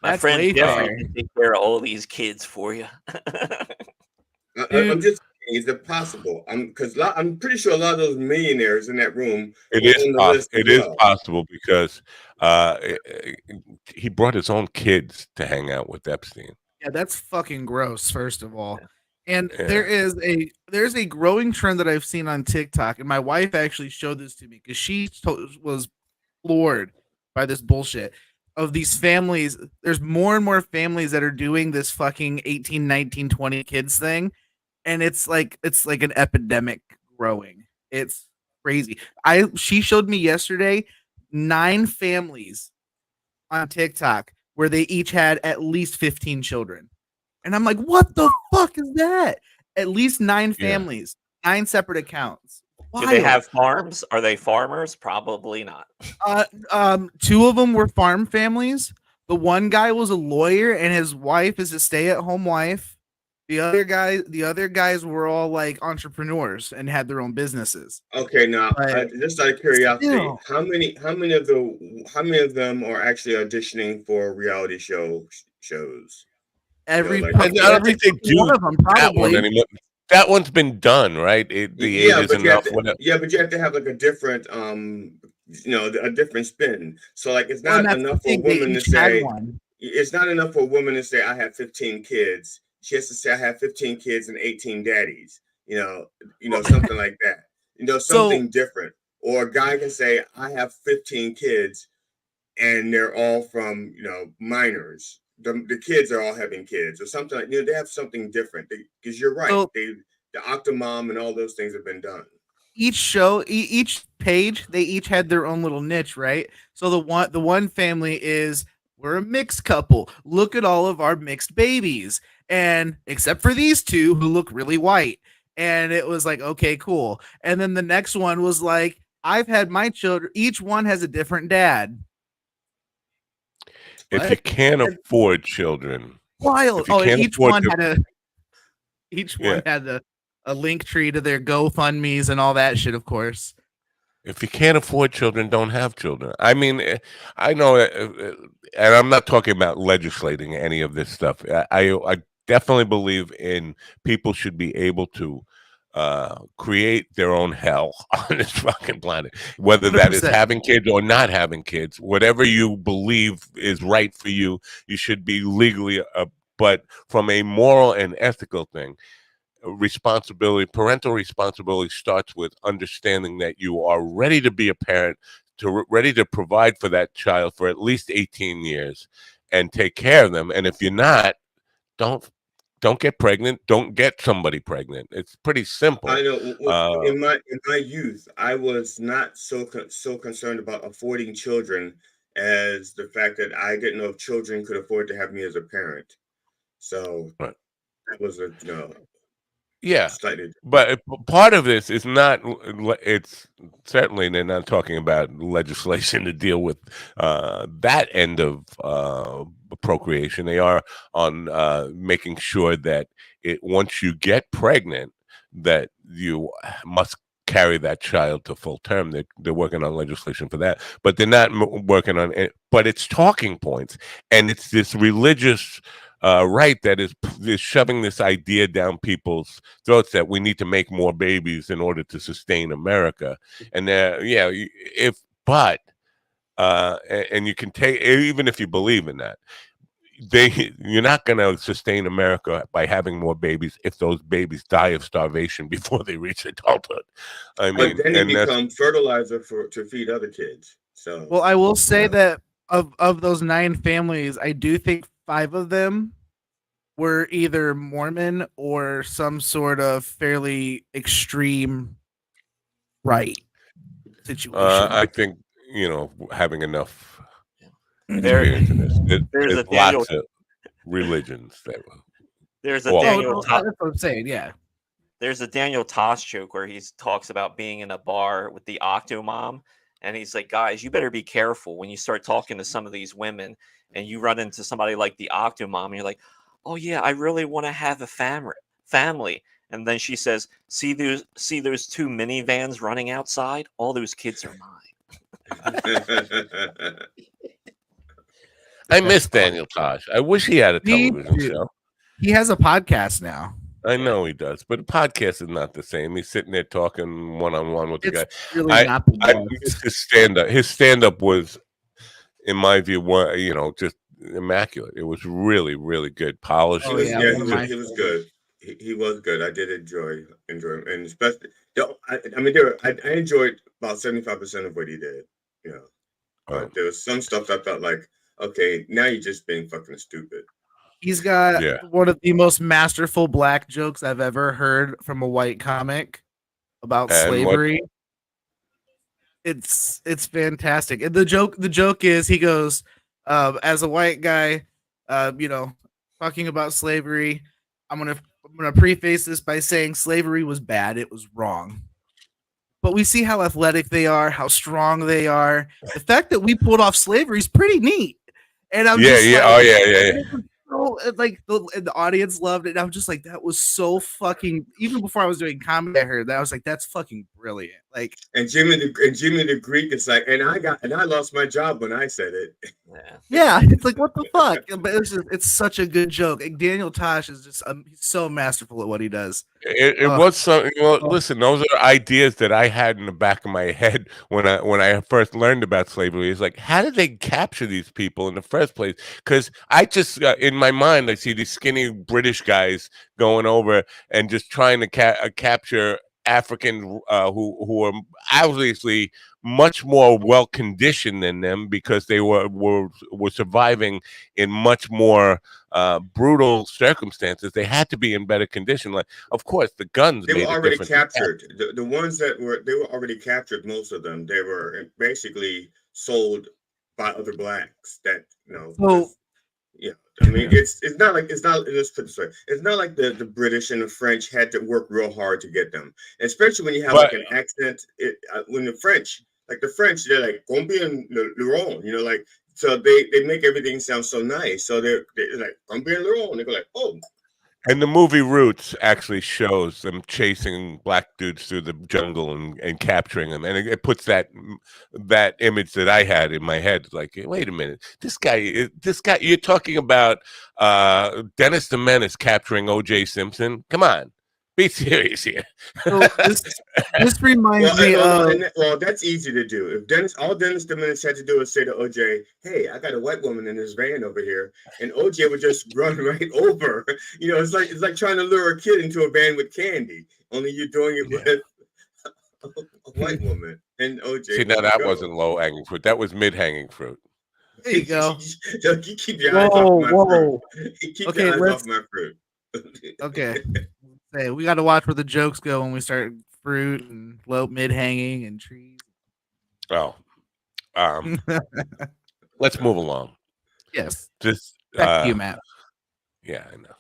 My that's friend way Jeffrey far. can take care of all these kids for you. I'm just saying, is it possible? Because I'm pretty sure a lot of those millionaires in that room It were is on the possible. list as It is well. possible because he brought his own kids to hang out with Epstein. Yeah, that's fucking gross, first of all. And Yeah. there's a growing trend that I've seen on TikTok, and my wife actually showed this to me because she was floored by this bullshit of these families. There's more and more families that are doing this fucking 18, 19, 20 kids thing, and it's like an epidemic growing. It's crazy. She showed me yesterday 9 families on TikTok where they each had at least 15 children. And I'm like, what the fuck is that? At least 9 families, 9 separate accounts. Do they Wild. have farms? Are they farmers? Probably not. 2 of them were farm families. The one guy was a lawyer and his wife is a stay-at-home wife. The other guys were all like entrepreneurs and had their own businesses. Okay, now just out of curiosity, Still. how many of them are actually auditioning for reality shows? Every I don't think they do one of them, that one probably. anymore. That one's been done, right? The age is enough. but you have to have like a different a different spin. So like it's Well, not and that's enough the for a thing, they woman to each had say one. it's not enough for a woman to say I have 15 kids. She has to say I have 15 kids and 18 daddies. Something like that. Something different. Or a guy can say I have 15 kids and they're all from minors. The kids are all having kids or something like they have something different because you're right. So- The Octomom and all those things have been done. Each show, each page, they each had their own little niche, right? So the one family is we're a mixed couple. Look at all of our mixed babies, and except for these 2 who look really white. And it was like, okay, cool. And then the next one was like, I've had my children. Each one has a different dad. If you can't afford children, Wild. Oh, and each one had a link tree to their GoFundMe's and all that shit, of course. If you can't afford children, don't have children. I mean, I know, and I'm not talking about legislating any of this stuff. I definitely believe in people should be able to create their own hell on this fucking planet, whether that is 100%. having kids or not having kids. Whatever you believe is right for you, you should be legally. But from a moral and ethical thing, parental responsibility starts with understanding that you are ready to be a parent, ready to provide for that child for at least 18 years and take care of them. And if you're not, don't get pregnant. Don't get somebody pregnant. It's pretty simple. I know. In my youth, I was not so concerned about affording children as the fact that I didn't know if children could afford to have me as a parent. So that was Yeah, slightly. but part of this is not. It's certainly they're not talking about legislation to deal with that end of procreation. They are on making sure that once you get pregnant, that you must carry that child to full term. They're working on legislation for that, but they're not working on it. But it's talking points, and it's this religious right that is shoving this idea down people's throats that we need to make more babies in order to sustain America. And and you can take, even if you believe in that, you're not going to sustain America by having more babies if those babies die of starvation before they reach adulthood. I mean, But then they and become fertilizer to feed other kids. So, Well, I will say that of those 9 families, I do think 5 of them were either Mormon or some sort of fairly extreme right situation. I think having enough There, experience in this. there's There's a Daniel. lots of religions that were. There's a Well, Daniel. That's what I'm saying. Yeah. There's a Daniel Tosh joke where he talks about being in a bar with the Octomom, and he's like, "Guys, you better be careful when you start talking to some of these women, and you run into somebody like the Octomom, and you're like, oh yeah, I really want to have a family." And then she says, see those 2 minivans running outside? All those kids are mine. I miss Daniel Tosh. I wish he had a television show. He has a podcast now. I know he does, but a podcast is not the same. He's sitting there talking one-on-one with the guy. Really not the I best. miss his stand-up. His stand-up was, in my view, just immaculate. It was really, really good, polished. He was good. He was good. I did enjoy him, and especially, I enjoyed about 75% of what he did. But there was some stuff I felt like, okay, now you're just being fucking stupid. He's got one of the most masterful black jokes I've ever heard from a white comic about slavery. It's fantastic. And the joke is he goes, as a white guy, talking about slavery, I'm gonna preface this by saying slavery was bad. It was wrong. But we see how athletic they are, how strong they are. The fact that we pulled off slavery is pretty neat. And I'm so, like the audience loved it. And I'm just like, that was so fucking. Even before I was doing comedy, I heard that. I was like, that's fucking brilliant. Like, and Jimmy the Greek is like, and I lost my job when I said it. Yeah, it's like, what the fuck? But it's such a good joke. And Daniel Tosh is just he's so masterful at what he does. It was something. Well, listen, those are ideas that I had in the back of my head when I first learned about slavery. It's like, how did they capture these people in the first place? Because I just in my mind, I see these skinny British guys going over and just trying to capture African who are obviously much more well conditioned than them because they were surviving in much more brutal circumstances. They had to be in better condition. Like, of course, the guns. They were already captured. The ones they were already captured. Most of them, they were basically sold by other blacks. That yeah. I mean, it's not like let's put it this way. It's not like the British and the French had to work real hard to get them, especially when you have like an accent. When the French, they're like combien le rond, like, so they make everything sound so nice. So they're like combien le rond. They go like, oh. And the movie Roots actually shows them chasing black dudes through the jungle and capturing them, and it puts that image that I had in my head. Like, wait a minute, this guy, you're talking about Dennis the Menace capturing O.J. Simpson? Come on, be serious here. So this reminds me of. Well, that's easy to do. If all Dennis the Menace had to do is say to OJ, "Hey, I got a white woman in this van over here," and OJ would just run right over. It's like trying to lure a kid into a van with candy. Only you're doing it with a white woman and OJ. See, now that wasn't low hanging fruit. That was mid hanging fruit. There you go. You keep your eyes off my fruit. Keep your eyes off my fruit. Okay. Hey, we got to watch where the jokes go when we start fruit and low mid hanging and trees. Oh, let's move along. Yes. Just back to you, Matt. Yeah, I know.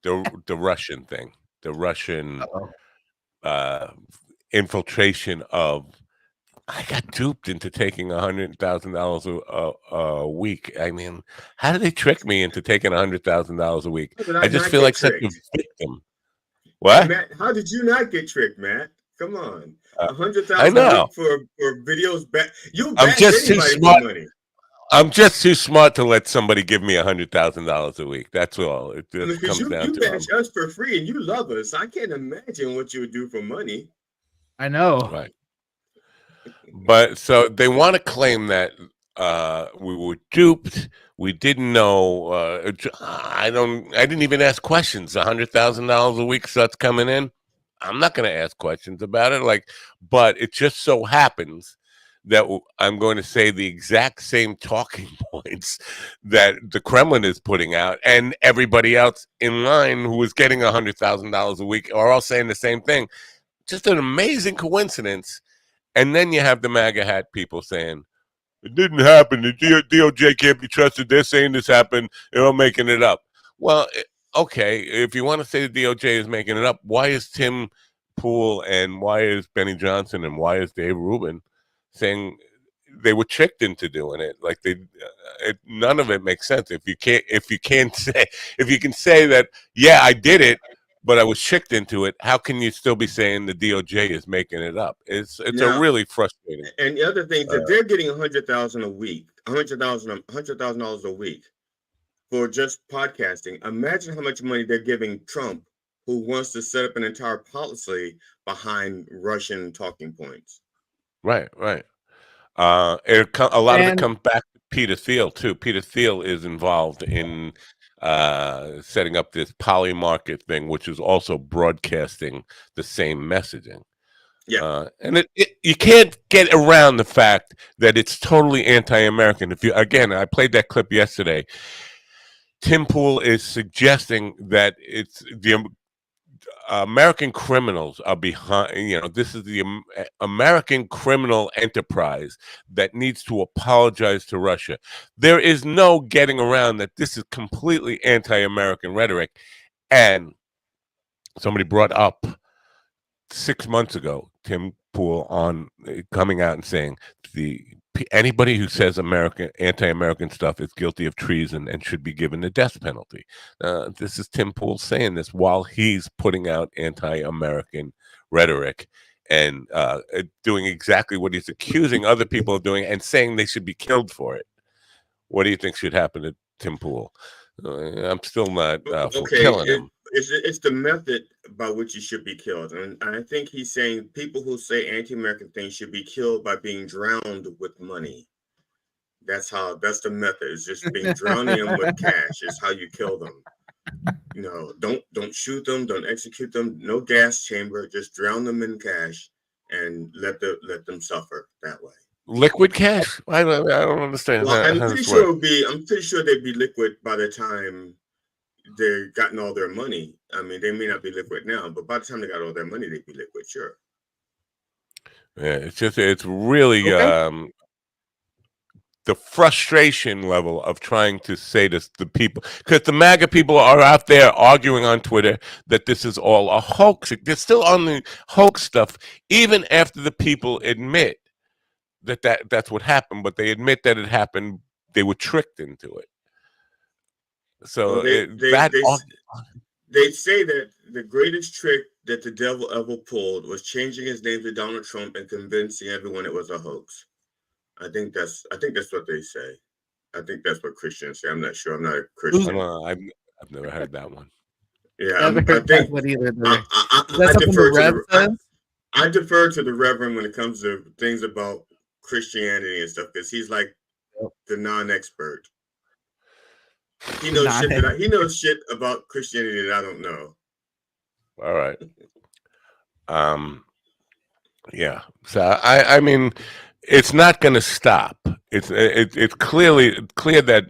the Russian thing, the Russian infiltration of. I got duped into taking $100,000 a week. I mean, how did they trick me into taking $100,000 a week? How did I just not feel get like such a tricked? victim. Hey, What? Matt, how did you not get tricked, Matt? Come on, I $100,000 a know. week for videos. You I'm bash just too anybody smart. for money. I'm just too smart to let somebody give me $100,000 a week. That's all. It just Because comes down you to bash us for free and you love us. I can't imagine what you would do for money. I know. Right. But so they want to claim that we were duped. We didn't know. I didn't even ask questions. $100,000 a week starts coming in. I'm not going to ask questions about it. But it just so happens that I'm going to say the exact same talking points that the Kremlin is putting out, and everybody else in line who is getting $100,000 a week are all saying the same thing. Just an amazing coincidence. And then you have the MAGA hat people saying, it didn't happen. The DOJ can't be trusted. They're saying this happened. They're all making it up. Well, okay, if you want to say the DOJ is making it up, why is Tim Pool and why is Benny Johnson and why is Dave Rubin saying they were tricked into doing it? Like none of it makes sense. If you can say that, yeah, I did it, but I was tricked into it, how can you still be saying the DOJ is making it up? It's Now, a really frustrating. And the other thing that they're getting $100,000 a week, $100,000 a week for just podcasting. Imagine how much money they're giving Trump, who wants to set up an entire policy behind Russian talking points. Right. A lot of it comes back to Peter Thiel too. Peter Thiel is involved in setting up this poly market thing, which is also broadcasting the same messaging. Yeah, and you can't get around the fact that it's totally anti-American. I played that clip yesterday. Tim Pool is suggesting that it's the American criminals are behind. This is the American criminal enterprise that needs to apologize to Russia. There is no getting around that. This is completely anti-American rhetoric. And somebody brought up 6 months ago, Tim Pool coming out and saying anybody who says anti-American stuff is guilty of treason and should be given the death penalty. This is Tim Pool saying this while he's putting out anti-American rhetoric and doing exactly what he's accusing other people of doing and saying they should be killed for it. What do you think should happen to Tim Pool? I'm still not for killing him. It's the method by which he should be killed. And I think he's saying people who say anti-American things should be killed by being drowned with money. That's the method. It's just being drowning them with cash is how you kill them. Don't shoot them, don't execute them, no gas chamber, just drown them in cash and let them suffer that way. Liquid cash? I don't understand. Well, I'm pretty sure they'd be liquid by the time they've gotten all their money. I mean, they may not be liquid now, but by the time they got all their money, they'd be liquid, sure. Yeah, it's really the frustration level of trying to say this to people, because the MAGA people are out there arguing on Twitter that this is all a hoax. They're still on the hoax stuff, even after the people admit that's what happened, but they admit that it happened. They were tricked into it. So they say that the greatest trick that the devil ever pulled was changing his name to Donald Trump and convincing everyone it was a hoax. I think that's what they say. I think that's what Christians say. I'm not sure. I'm not a Christian. I've never heard that one. Yeah, I think I defer to the Reverend when it comes to things about Christianity and stuff, because he's like the non-expert. He knows shit about Christianity that I don't know. All right. Yeah. So I mean, it's not going to stop. It's clear that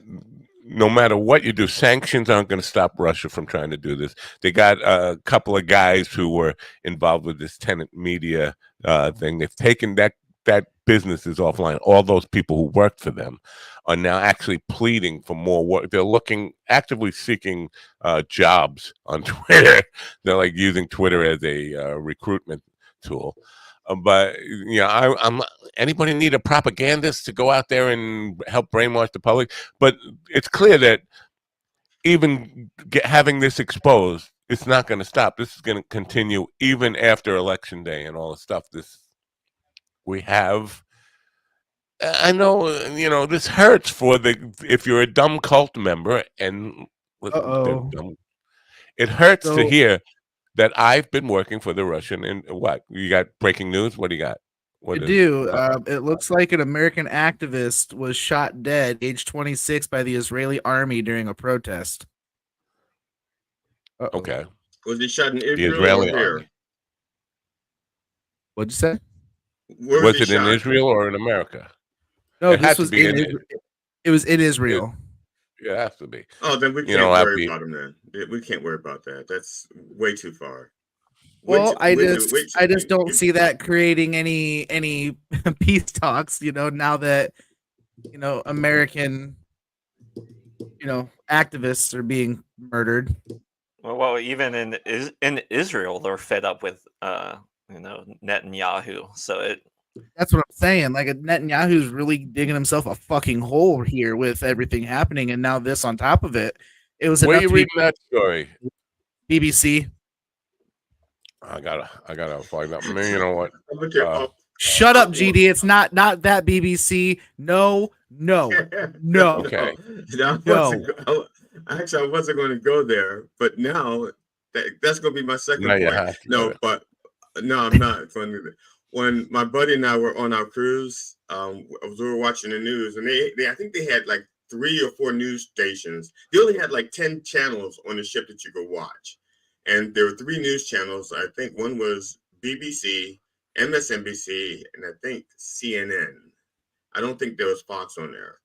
no matter what you do, sanctions aren't going to stop Russia from trying to do this. They got a couple of guys who were involved with this tenant media thing. They've taken that businesses offline. All those people who worked for them are now actually pleading for more work. They're actively seeking jobs on Twitter. They're like using Twitter as a recruitment tool. But I'm anybody need a propagandist to go out there and help brainwash the public? But it's clear that even having this exposed, it's not going to stop. This is going to continue even after Election Day and all the stuff. We have. I know, this hurts if you're a dumb cult member and it hurts to hear that I've been working for the Russian. And what you got? Breaking news? What do you got? It looks like an American activist was shot dead, age 26, by the Israeli army during a protest. Okay. Was he shot in Israel the Israeli or here? army. What'd you say? Where was it in Israel or in America? No, this was in Israel. It was in Israel. It has to be. Oh, then we can't worry about him then. We can't worry about that. That's way too far. Well, I just don't see that creating any peace talks, now that American activists are being murdered. Well, even in Israel, they're fed up with Netanyahu. So that's what I'm saying. Like Netanyahu's really digging himself a fucking hole here with everything happening, and now this on top of it. It was. Where are you reading that story? BBC. I gotta find out. You know what? Shut up, GD. It's not that BBC. No. Okay. Actually, I wasn't going to go there, but now that's going to be my second point. No, I'm not. When my buddy and I were on our cruise, we were watching the news, and I think they had like 3 or 4 news stations. They only had like 10 channels on the ship that you could watch. And there were 3 news channels. I think one was BBC, MSNBC, and I think CNN. I don't think there was Fox on there.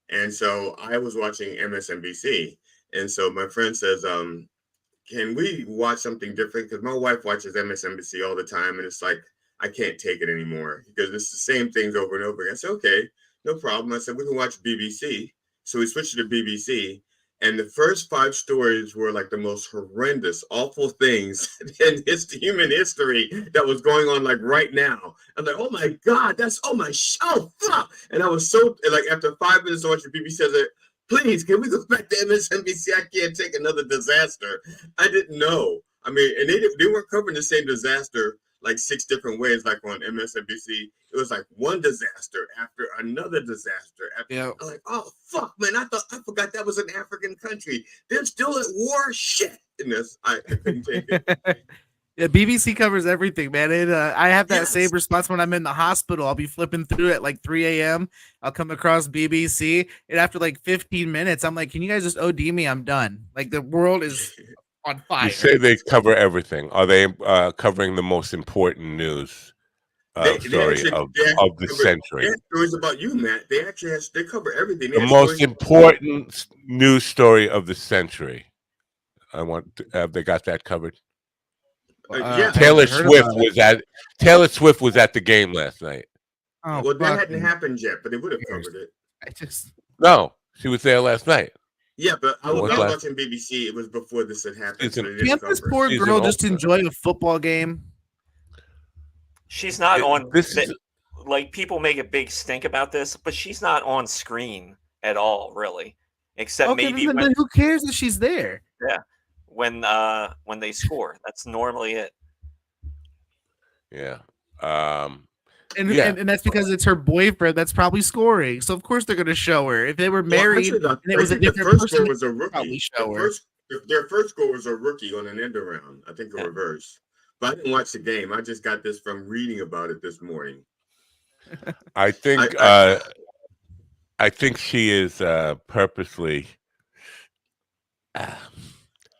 And so I was watching MSNBC. And so my friend says, can we watch something different? Because my wife watches MSNBC all the time. And it's like, I can't take it anymore because it's the same things over and over again. I said, okay, no problem. I said, we can watch BBC. So we switched to BBC. And the first 5 stories were like the most horrendous, awful things in human history that was going on like right now. I'm like, oh my God, fuck. And I was so, like, after 5 minutes of watching BBC, I said, please, can we go back to MSNBC? I can't take another disaster. I didn't know. I mean, and they weren't covering the same disaster like 6 different ways, like on MSNBC. It was like one disaster after another disaster. I'm like, oh fuck, man! I forgot that was an African country. They're still at war. Shit, in this, I couldn't take it. Yeah, BBC covers everything, man. I have that same response when I'm in the hospital. I'll be flipping through at like 3 a.m. I'll come across BBC, and after like 15 minutes, I'm like, can you guys just OD me? I'm done. Like the world is on fire. You say they cover everything. Are they covering the most important news story of the century? They have stories about you, Matt. They actually they cover everything. The most important news story of the century. Have they got that covered? Taylor Swift was at the game last night. Oh, well, that hadn't happened yet, but they would have covered it. No, she was there last night. Yeah, but I was watching BBC. It was before this had happened. Can't this poor girl just enjoy a football game? She's not on. Like people make a big stink about this, but she's not on screen at all, really. Except maybe then who cares that she's there? Yeah, when they score, that's normally it. Yeah. And that's because it's her boyfriend that's probably scoring. So of course they're going to show her. If they were married and it was a different person, was a rookie. Their first goal was a rookie on an end around. I think a reverse. But I didn't watch the game. I just got this from reading about it this morning. I think I think she is purposely. How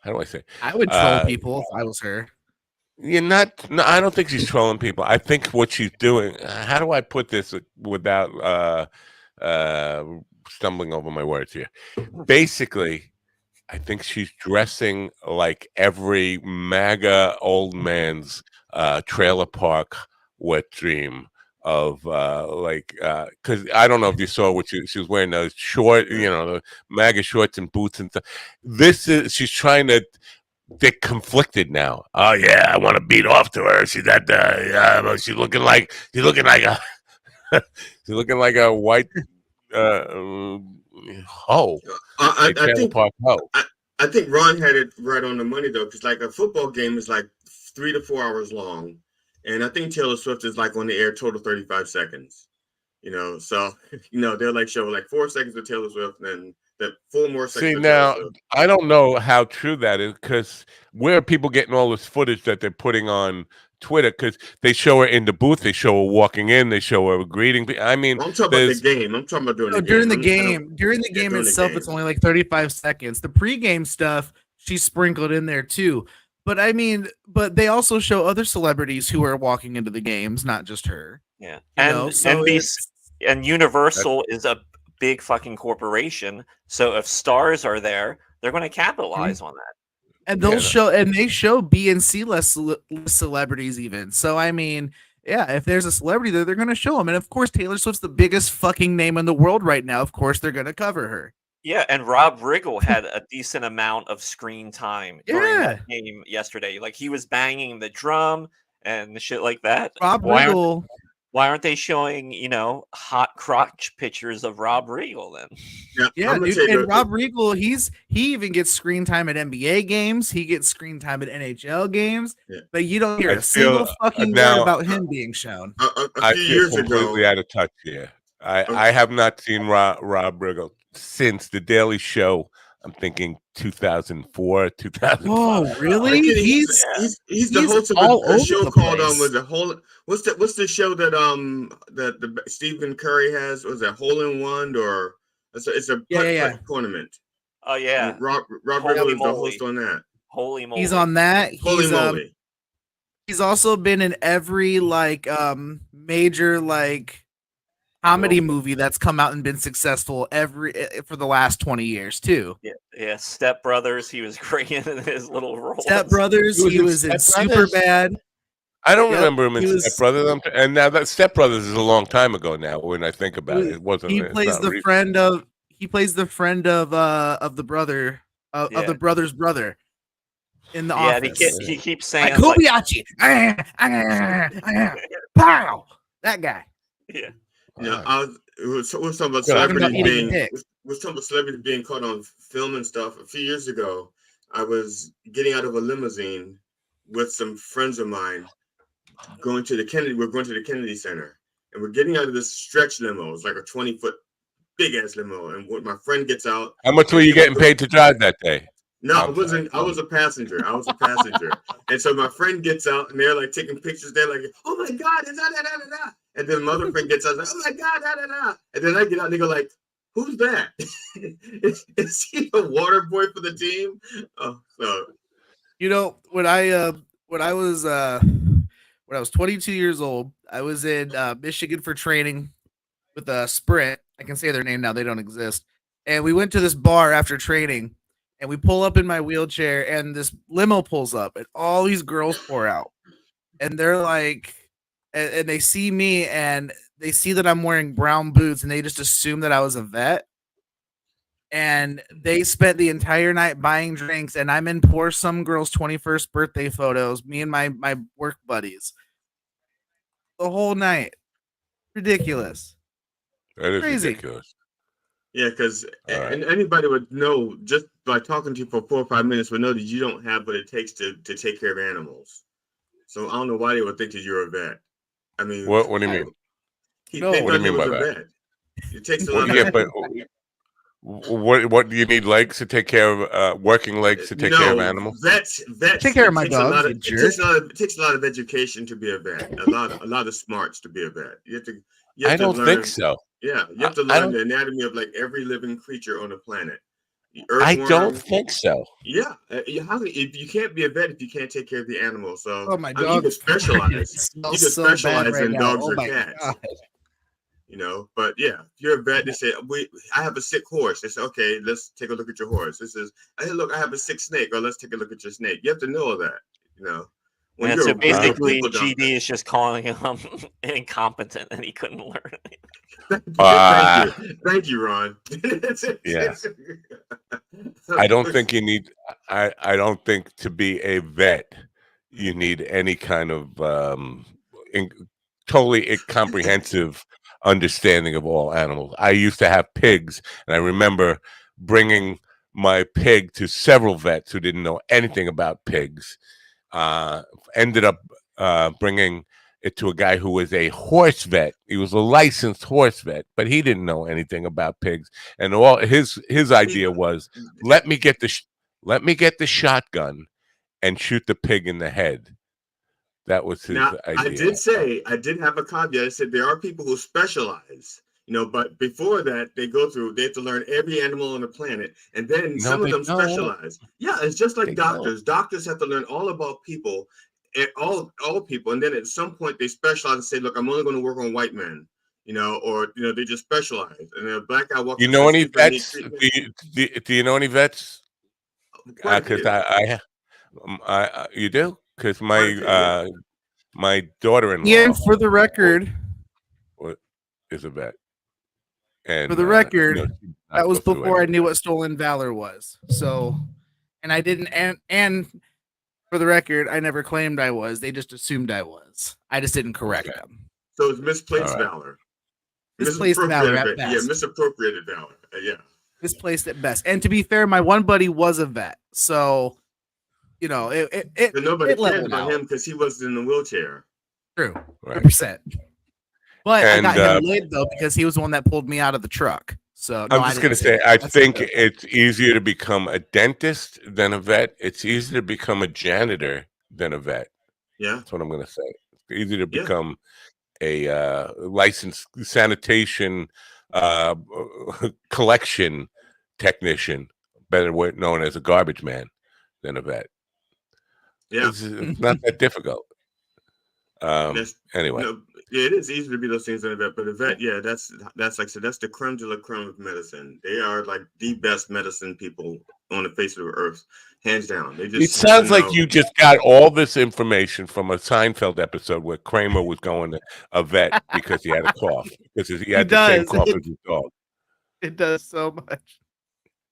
do I say? I would troll people if I was her. No, I don't think she's trolling people. I think what she's doing. How do I put this without stumbling over my words here? Basically, I think she's dressing like every MAGA old man's trailer park wet dream because I don't know if you saw what she was wearing, those short, the MAGA shorts and boots and stuff. She's trying to. They're conflicted now. Oh yeah, I want to beat off to her. She's she's looking like a she's looking like a white hoe. I think Ron had it right on the money though, because like a football game is like 3 to 4 hours long, and I think Taylor Swift is like on the air total 35 seconds. So they'll like show like 4 seconds of Taylor Swift, and then that 4 more seconds. See, now I don't know how true that is, because where are people getting all this footage that they're putting on Twitter? Because they show her in the booth, they show her walking in, they show her greeting. I mean, I'm talking about the game. I'm talking about during the game. During the game itself, it's only like 35 seconds. The pregame stuff she sprinkled in there too. But I mean, they also show other celebrities who are walking into the games, not just her. Yeah, and Universal is a big fucking corporation. So if stars are there, they're going to capitalize on that. And they show B and C list celebrities even. So I mean, yeah, if there's a celebrity there, they're going to show them. And of course, Taylor Swift's the biggest fucking name in the world right now. Of course, they're going to cover her. Yeah, and Rob Riggle had a decent amount of screen time during that game yesterday. Like he was banging the drum and shit like that. Rob Riggle. Why aren't they showing, hot crotch pictures of Rob Riggle then? Yeah, dude. And Rob Riggle, he even gets screen time at NBA games. He gets screen time at NHL games. Yeah. But you don't hear a single fucking word about him being shown. A few years completely out of touch here. I have not seen Rob Riggle since The Daily Show. I'm thinking 2004, 2005. Oh, really? He's the host of a show called what's the show that that Stephen Curry has? Was it Hole in One, or it's a putt tournament? Oh yeah, Rob Riggle is the host on that. Holy moly, he's on that. Holy moly. He's also been in every major comedy movie that's come out and been successful for the last 20 years too. Yeah. Step Brothers, he was great in his little role. Step Brothers, he was in Superbad. I don't remember him in Step Brothers, and now that Step Brothers is a long time ago now. When I think about it, it wasn't. He plays the friend of. He plays the friend of the brother of the brother's brother in the office. Yeah, he keeps saying Kobayashi. Pow! That guy. Yeah. We're talking about celebrities being caught on film and stuff. A few years ago, I was getting out of a limousine with some friends of mine, going to the Kennedy Center, and we're getting out of this stretch limo. It's like a 20-foot big ass limo, and when my friend gets out, how much were you getting paid to drive that day? No, I wasn't. I was a passenger. And so my friend gets out, and they're like taking pictures. They're like, "Oh my god, is that?" And then my other friend gets out, like, "Oh my god, And then I get out, and they go like, "Who's that? Is he the water boy for the team?" Oh, so when I was 22 years old, I was in Michigan for training with a Sprint. I can say their name now; they don't exist. And we went to this bar after training. And we pull up in my wheelchair, and this limo pulls up, and all these girls pour out. And they're like, and they see me, and they see that I'm wearing brown boots, and they just assume that I was a vet. And they spent the entire night buying drinks, and I'm in pour some girl's 21st birthday photos, me and my work buddies. The whole night. Ridiculous. That is crazy. Ridiculous. Yeah, because and anybody would know, just by talking to you for 4 or 5 minutes, would know that you don't have what it takes to take care of animals. So I don't know why they would think that you're a vet. I mean, what do you mean? What do you mean by that? It takes a lot of. But what do you need legs to take care of? Working legs to take care of animals? Vets take care of my dog. It takes a lot of education to be a vet. A lot of smarts to be a vet. You have to I don't think so. Yeah, you have to learn the anatomy of like every living creature on the planet. I don't think so. Yeah, if you can't be a vet if you can't take care of the animal. So my you can specialize. You can specialize in dogs or cats. But yeah, if you're a vet, they say, I have a sick horse. They say, okay, let's take a look at your horse. This is, hey, look, I have a sick snake. Or let's take a look at your snake. You have to know all that, Well, And so you're a basically, people doctor. GD is just calling him incompetent, and he couldn't learn. Thank you, Ron. Yeah. I don't think you need. I don't think to be a vet you need any kind of totally comprehensive understanding of all animals. I used to have pigs, and I remember bringing my pig to several vets who didn't know anything about pigs. Ended up bringing it to a guy who was a horse vet. He was a licensed horse vet, but he didn't know anything about pigs. And all his idea was, let me get the shotgun and shoot the pig in the head. That was his Now, idea. I did have a caveat. I said there are people who specialize, but before that, they have to learn every animal on the planet, and then some of them specialize. Yeah, it's just like doctors. Doctors have to learn all about people, and all people, and then at some point they specialize and say, "Look, I'm only going to work on white men," or they just specialize. And a black guy walks. You know any vets? Do you know any vets? Because you do? Because my daughter-in-law, Yeah, for the record, is a vet. And for the record, that was before I knew what stolen valor was. So, and I didn't, and for the record, I never claimed I was. They just assumed I was. I just didn't correct them. So it's misplaced valor. Misplaced valor at best. Yeah, misappropriated valor. Yeah. Misplaced at best. And to be fair, my one buddy was a vet, so nobody cared about him because he was in the wheelchair. True, 100%. But I got him laid though because he was the one that pulled me out of the truck. So I'm just going to say, I think it's easier to become a dentist than a vet. It's easier to become a janitor than a vet. Yeah, that's what I'm going to say. It's easier to become a licensed sanitation collection technician, better known as a garbage man, than a vet. Yeah, it's not that difficult. Anyway, it is easy to be those things in a vet, but a vet, that's like I said, that's the creme de la creme of medicine. They are like the best medicine people on the face of the earth, hands down. It sounds like you just got all this information from a Seinfeld episode where Kramer was going to a vet because he had a cough, because he had the same cough as his dog. It does so much.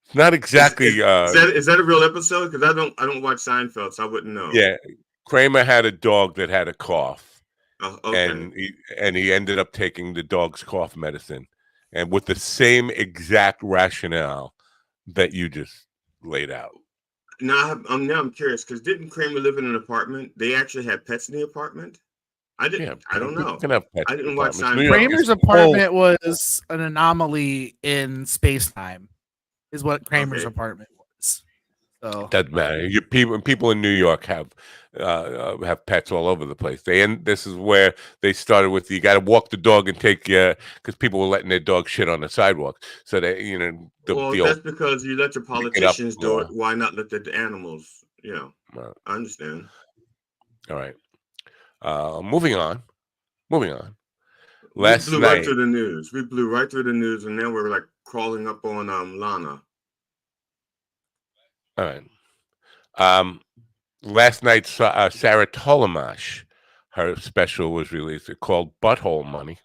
It's not exactly. Is that a real episode? Because I don't watch Seinfeld, so I wouldn't know. Yeah, Kramer had a dog that had a cough, okay. and he ended up taking the dog's cough medicine, and with the same exact rationale that you just laid out. Now I'm curious because didn't Kramer live in an apartment? They actually had pets in the apartment. I didn't. Yeah, I don't know. I didn't watch Seinfeld. Kramer's apartment was an anomaly in space-time, is what Kramer's apartment was. So doesn't matter. People in New York have pets all over the place. This is where they started with you got to walk the dog and take because people were letting their dog shit on the sidewalk. So they that's because you let your politicians do it. Why not let the animals? I understand. All right. Moving on. Last night, right through the news. We blew right through the news, and then we're like crawling up on Lana. All right. Last night, Sarah Tolomash, her special was released. It's called Butthole Money.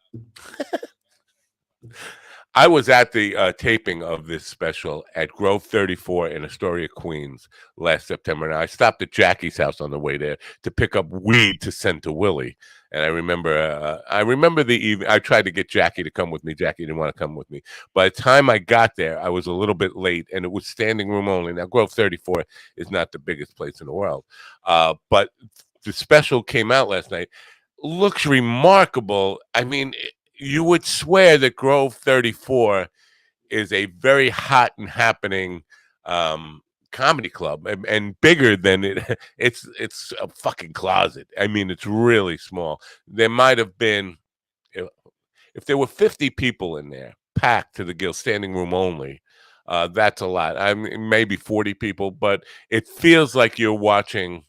I was at the taping of this special at Grove 34 in Astoria, Queens last September. And I stopped at Jackie's house on the way there to pick up weed to send to Willie. And I remember the evening. I tried to get Jackie to come with me. Jackie didn't want to come with me. By the time I got there, I was a little bit late, and it was standing room only. Now, Grove 34 is not the biggest place in the world. But the special came out last night. Looks remarkable. I mean, you would swear that Grove 34 is a very hot and happening comedy club and bigger than it's a fucking closet. I mean, it's really small. There might have been, if there were 50 people in there packed to the gill, standing room only, that's a lot. I mean, maybe 40 people, but it feels like you're watching.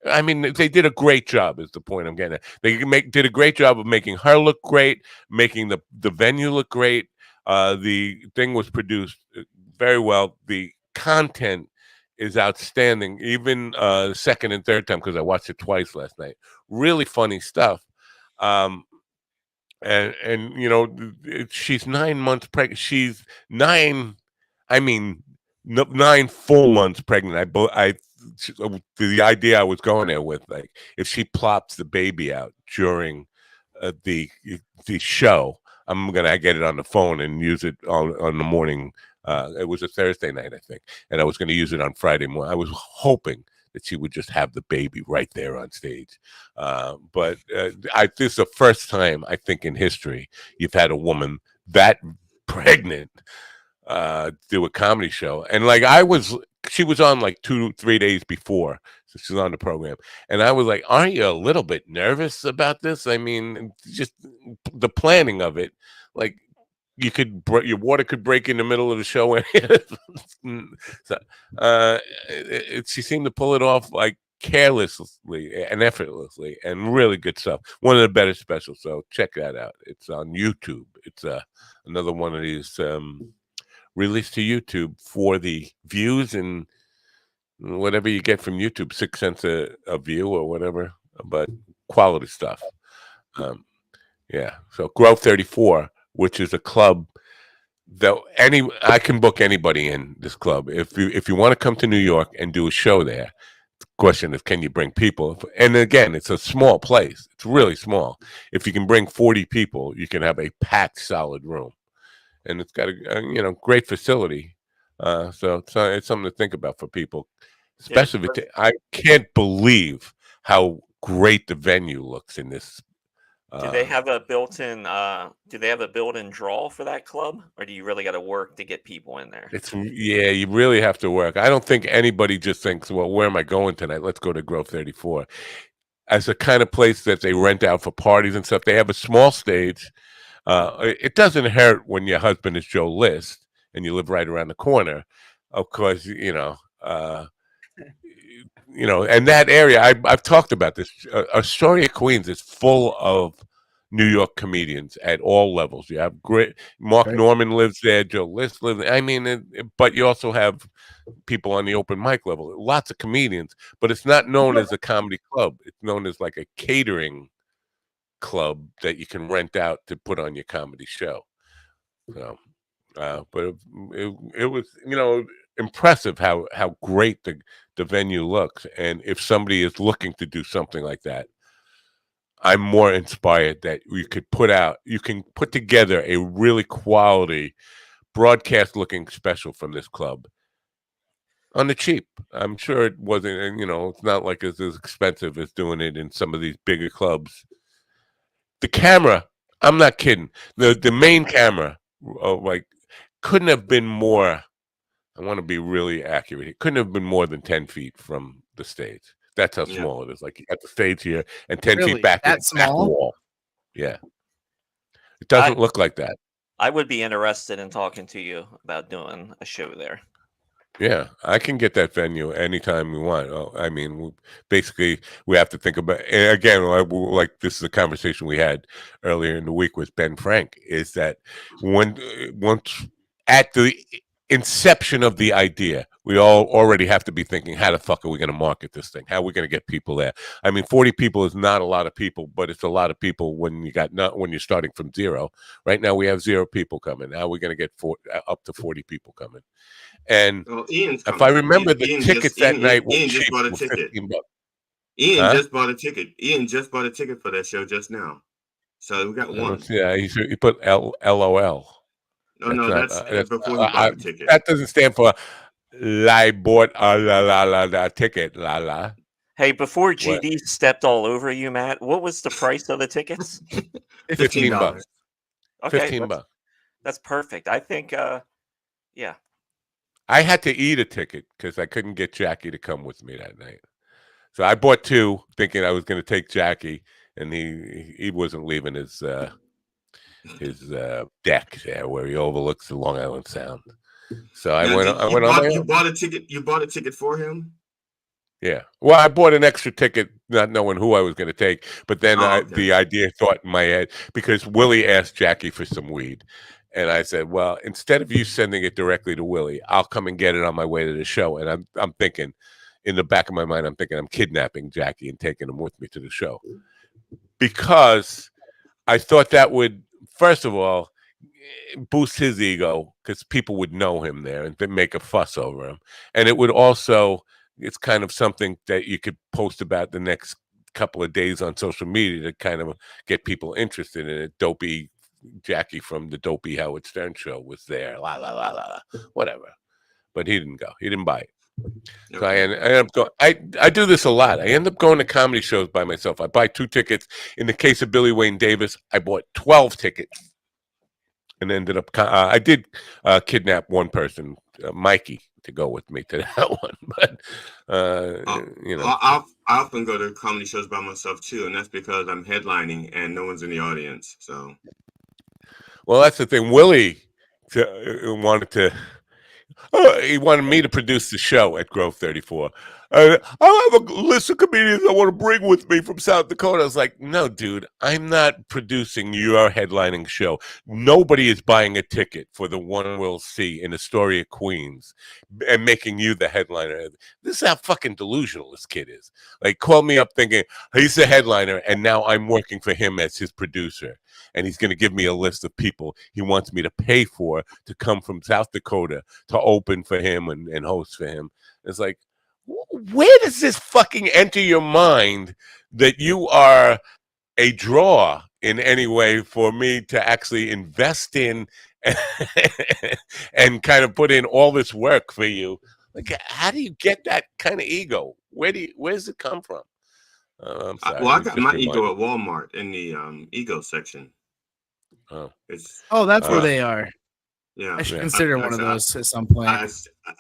I mean, they did a great job is the point I'm getting at. They did a great job of making her look great, making the venue look great. The thing was produced very well. The content is outstanding. Even second and third time, because I watched it twice last night. Really funny stuff. And you know, she's 9 months pregnant. She's 9. I mean, 9 full months pregnant. The idea I was going there with, like, if she plops the baby out during the show, I'm gonna get it on the phone and use it on the morning. It was a Thursday night, I think, and I was going to use it on Friday morning. I was hoping that she would just have the baby right there on stage. But this is the first time, I think, in history you've had a woman that pregnant do a comedy show. And like she was on like 2-3 days before, so she's on the program, and I was like, aren't you a little bit nervous about this? I mean, just the planning of it, like, your water could break in the middle of the show. So, she seemed to pull it off like carelessly and effortlessly, and really good stuff. One of the better specials, so check that out. It's on YouTube. It's another one of these released to YouTube for the views and whatever you get from YouTube, 6 cents a view or whatever, but quality stuff. Yeah. So Grow 34, which is a club that I can book anybody in this club. If you want to come to New York and do a show there, the question is, can you bring people? And again, it's a small place. It's really small. If you can bring 40 people, you can have a packed, solid room, and it's got a great facility. So it's something to think about for people, especially. I can't believe how great the venue looks in this. Do they have a built-in? Do they have a built-in draw for that club, or do you really got to work to get people in there? You really have to work. I don't think anybody just thinks, well, where am I going tonight? Let's go to Grove 34. As a kind of place that they rent out for parties and stuff, they have a small stage. It doesn't hurt when your husband is Joe List and you live right around the corner. Of course, and that area, I've talked about this. Astoria, Queens is full of New York comedians at all levels. You have great Mark Norman lives there, Joe List lives there. I mean, but you also have people on the open mic level. Lots of comedians, but it's not known as a comedy club. It's known as like a catering club that you can rent out to put on your comedy show. So, but it was impressive how great the venue looks. And if somebody is looking to do something like that, I'm more inspired that you can put together a really quality broadcast looking special from this club on the cheap. I'm sure it wasn't, it's not like it's as expensive as doing it in some of these bigger clubs. The camera, I'm not kidding. The main camera, couldn't have been more. I want to be really accurate. It couldn't have been more than 10 feet from the stage. That's how small it is. Like, you got the stage here and 10 feet back in the back wall. Yeah. It doesn't look like that. I would be interested in talking to you about doing a show there. Yeah, I can get that venue anytime we want. I mean, basically, we have to think about, and again, like this is a conversation we had earlier in the week with Ben Frank, is that once at the inception of the idea, we all already have to be thinking, how the fuck are we going to market this thing? How are we going to get people there? I mean, 40 people is not a lot of people, but it's a lot of people when you're starting from zero. Right now, we have 0 people coming. How are we going to get up to 40 people coming? And if I remember, the tickets that night were cheap, $15. Ian just bought a ticket. Ian just bought a ticket for that show just now. So we got one. Yeah, he put LOL. That's before he bought the ticket. That doesn't stand for I bought a ticket. Hey, before GD stepped all over you, Matt, what was the price of the tickets? $15. Okay, $15. That's perfect. I think, yeah. I had to eat a ticket because I couldn't get Jackie to come with me that night. So I bought 2, thinking I was going to take Jackie, and he wasn't leaving his deck there where he overlooks the Long Island Sound. So I went on my own. You bought a ticket. You bought a ticket for him. Yeah. Well, I bought an extra ticket, not knowing who I was going to take. But then the idea thought in my head, because Willie asked Jackie for some weed, And I said, well, instead of you sending it directly to Willie, I'll come and get it on my way to the show. And I'm thinking, in the back of my mind, I'm thinking I'm kidnapping Jackie and taking him with me to the show, because I thought that would, first of all, boost his ego, because people would know him there and then make a fuss over him. And it would also, it's kind of something that you could post about the next couple of days on social media to kind of get people interested in it. Dopey Jackie from the Dopey Howard Stern show was there, la la la la, whatever. But he didn't go. He didn't buy it. So I end up going. I do this a lot. I end up going to comedy shows by myself. I buy 2 tickets. In the case of Billy Wayne Davis, I bought 12 tickets, and ended up. I did kidnap one person, Mikey, to go with me to that one. But you know, I often go to comedy shows by myself too, and that's because I'm headlining and no one's in the audience. So, well, that's the thing. Willie wanted to. He wanted me to produce the show at Grove 34. I have a list of comedians I want to bring with me from South Dakota. I was like, no, dude, I'm not producing your headlining show. Nobody is buying a ticket for the one we'll see in Astoria, Queens, and making you the headliner. This is how fucking delusional this kid is. Like, called me up thinking he's the headliner, and now I'm working for him as his producer. And he's going to give me a list of people he wants me to pay for to come from South Dakota to open for him and host for him. It's like, where does this fucking enter your mind that you are a draw in any way for me to actually invest in and kind of put in all this work for you? Like, how do you get that kind of ego? Where does it come from? I'm sorry. well, I got my ego at Walmart in the ego section. Oh, that's where they are. Yeah, I should consider one of those at some point. I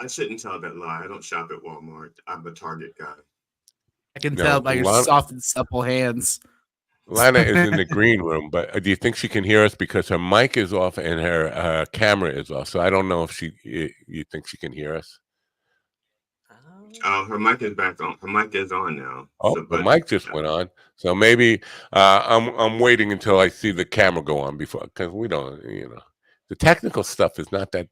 shouldn't tell that lie. I don't shop at Walmart. I'm a Target guy. I can tell by your soft and supple hands. Lana is in the green room, but do you think she can hear us because her mic is off and her camera is off? So I don't know if you think she can hear us. Her mic is back on. Her mic is on now. Oh, the mic just went on. So maybe I'm waiting until I see the camera go on before, because we don't, the technical stuff is not that.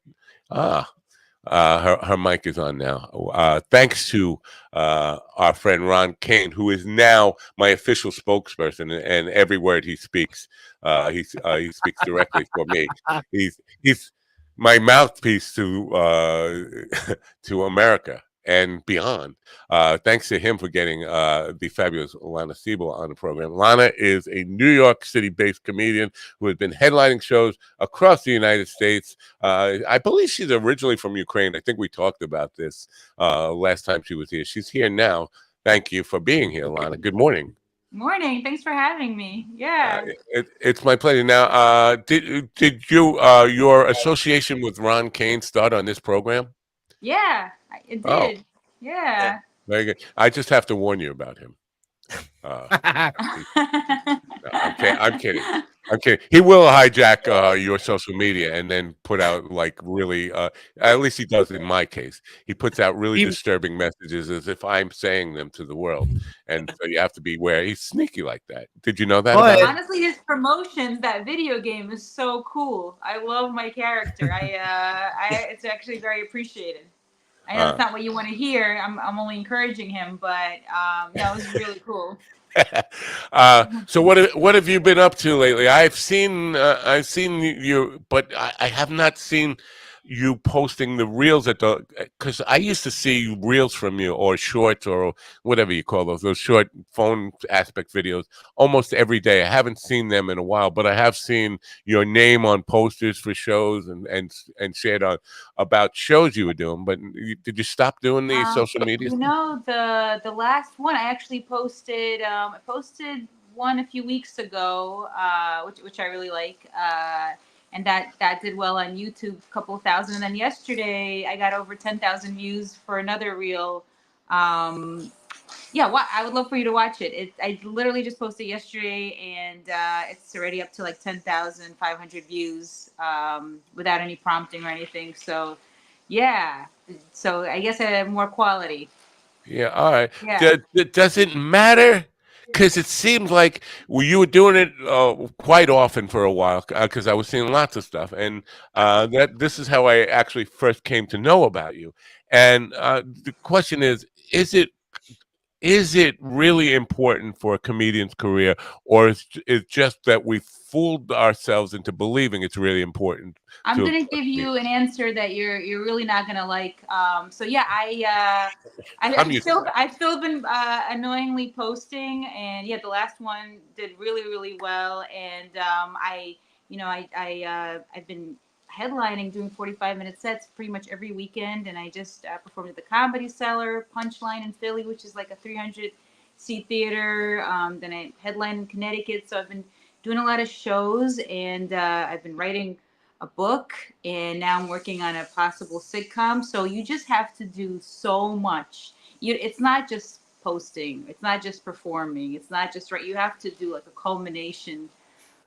Her mic is on now. Thanks to our friend Ron Kane, who is now my official spokesperson, and every word he speaks, he speaks directly for me. He's my mouthpiece to to America and beyond. Thanks to him for getting the fabulous Lana Siebel on the program. Lana is a New York City-based comedian who has been headlining shows across the United States. I believe she's originally from Ukraine. I think we talked about this last time she was here. She's here now. Thank you for being here, Lana. Good morning. Morning. Thanks for having me. Yeah. It's my pleasure. Now, did you your association with Ron Kane start on this program? Yeah, it did. Oh. Yeah. Very good. I just have to warn you about him. I'm kidding. He will hijack your social media and then put out like really, at least he does in my case. He puts out really disturbing messages as if I'm saying them to the world. And so you have to beware. He's sneaky like that. Did you know that? Honestly, his promotions, that video game is so cool. I love my character. It's actually very appreciated. I know it's not what you want to hear. I'm only encouraging him, but it was really cool. So what have you been up to lately? I've seen you, but I have not seen you posting the reels because I used to see reels from you, or shorts, or whatever you call those short phone aspect videos almost every day. I haven't seen them in a while, but I have seen your name on posters for shows and shared about shows you were doing. But did you stop doing the social media? The last one I actually posted. I posted one a few weeks ago, which I really like. And that did well on YouTube, a couple thousand. And then yesterday, I got over 10,000 views for another reel. I would love for you to watch it. I literally just posted yesterday, and it's already up to like 10,500 views without any prompting or anything. So, yeah. So I guess I have more quality. Yeah, all right. Yeah. Does it matter? because it seemed like you were doing it quite often for a while. Because I was seeing lots of stuff, and that this is how I actually first came to know about you. And the question is it really important for a comedian's career, or is it just that we fooled ourselves into believing it's really important? I'm gonna give you an answer that you're really not gonna like. So yeah, I've still been annoyingly posting, and yeah, the last one did really well, and I've been headlining, doing 45-minute sets pretty much every weekend, and I just performed at the Comedy Cellar, Punchline in Philly, which is like a 300-seat theater. Then I headlined in Connecticut, so I've been doing a lot of shows, and I've been writing a book, and now I'm working on a possible sitcom. So you just have to do so much. It's not just posting, it's not just performing, it's not just right. You have to do like a culmination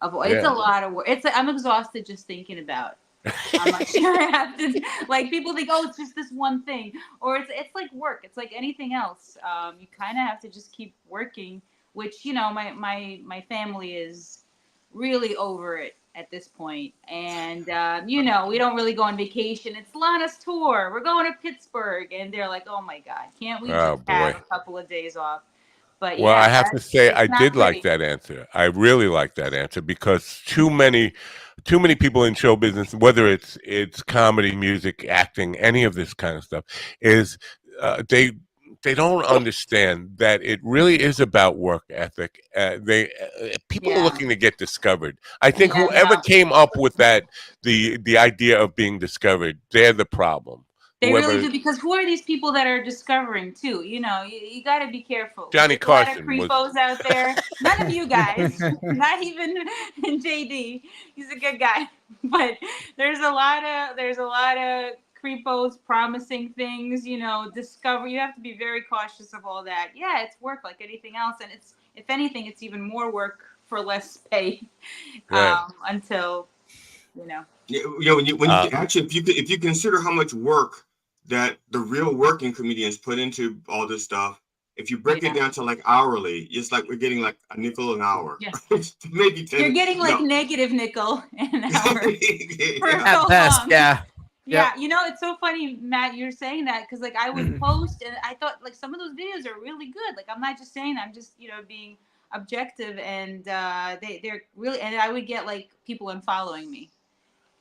of it's a lot of work. I'm exhausted just thinking about how much I have to. Like people think, oh, it's just this one thing, or it's like work. It's like anything else. You kind of have to just keep working. Which my family is really over it at this point, and we don't really go on vacation. It's Lana's tour. We're going to Pittsburgh, and they're like, oh my God, can't we just have a couple of days off? But well, yeah, I have to say I did like pretty. that answer. I really like that answer because too many people in show business, whether it's comedy, music, acting, any of this kind of stuff, is they don't understand that it really is about work ethic. People are looking to get discovered. I think whoever came up with that, the idea of being discovered, they're the problem. They really do, because who are these people that are discovering too? You got to be careful. Johnny Carson. There's a lot of creepos out there. None of you guys, not even JD. He's a good guy, but there's a lot of creepos promising things. Discover. You have to be very cautious of all that. Yeah, it's work like anything else, and if anything, it's even more work for less pay. Until when you actually, if you consider how much work that the real working comedians put into all this stuff, if you break it down to like hourly, it's like we're getting like a nickel an hour. Yeah. Maybe 10. You're getting like negative nickel an hour for at so best, long. Yeah. Yeah, it's so funny, Matt, you're saying that, because like I would post and I thought like some of those videos are really good. Like I'm not just saying that, I'm just being objective, and they're really, and I would get like people unfollowing me.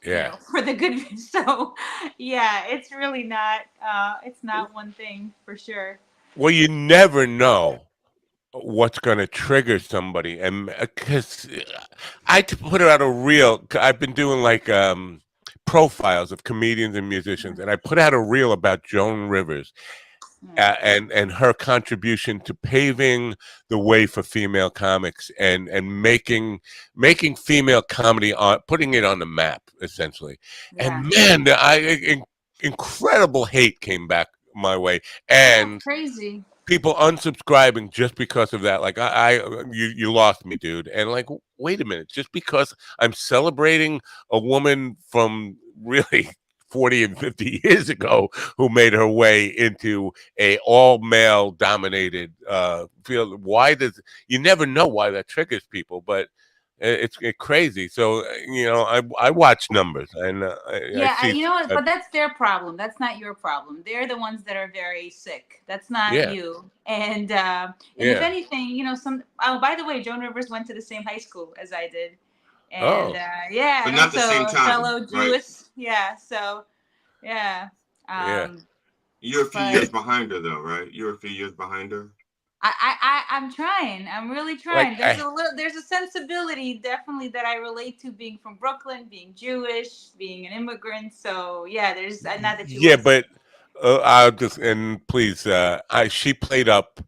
Yeah. For the good. So yeah, it's really not it's not one thing for sure. Well, you never know what's going to trigger somebody, and because I put out a reel. I've been doing like profiles of comedians and musicians, and I put out a reel about Joan Rivers and her contribution to paving the way for female comics and making female comedy putting it on the map essentially. And man, incredible hate came back my way, and crazy people unsubscribing just because of that. Like you lost me, dude. And like, wait a minute, just because I'm celebrating a woman from really 40 and 50 years ago who made her way into a all-male dominated field, you never know why that triggers people, but it's crazy. So I watch numbers, and but that's their problem. That's not your problem. They're the ones that are very sick. That's not you. And if anything, by the way, Joan Rivers went to the same high school as I did, and but not the same time. Fellow Jewish, right? yeah. So you're a few years behind her, though, right? You're a few years behind her. I'm trying. I'm really trying. There's a sensibility definitely that I relate to, being from Brooklyn, being Jewish, being an immigrant. So yeah, there's not that you. Yeah, but I'll just, and please, she played up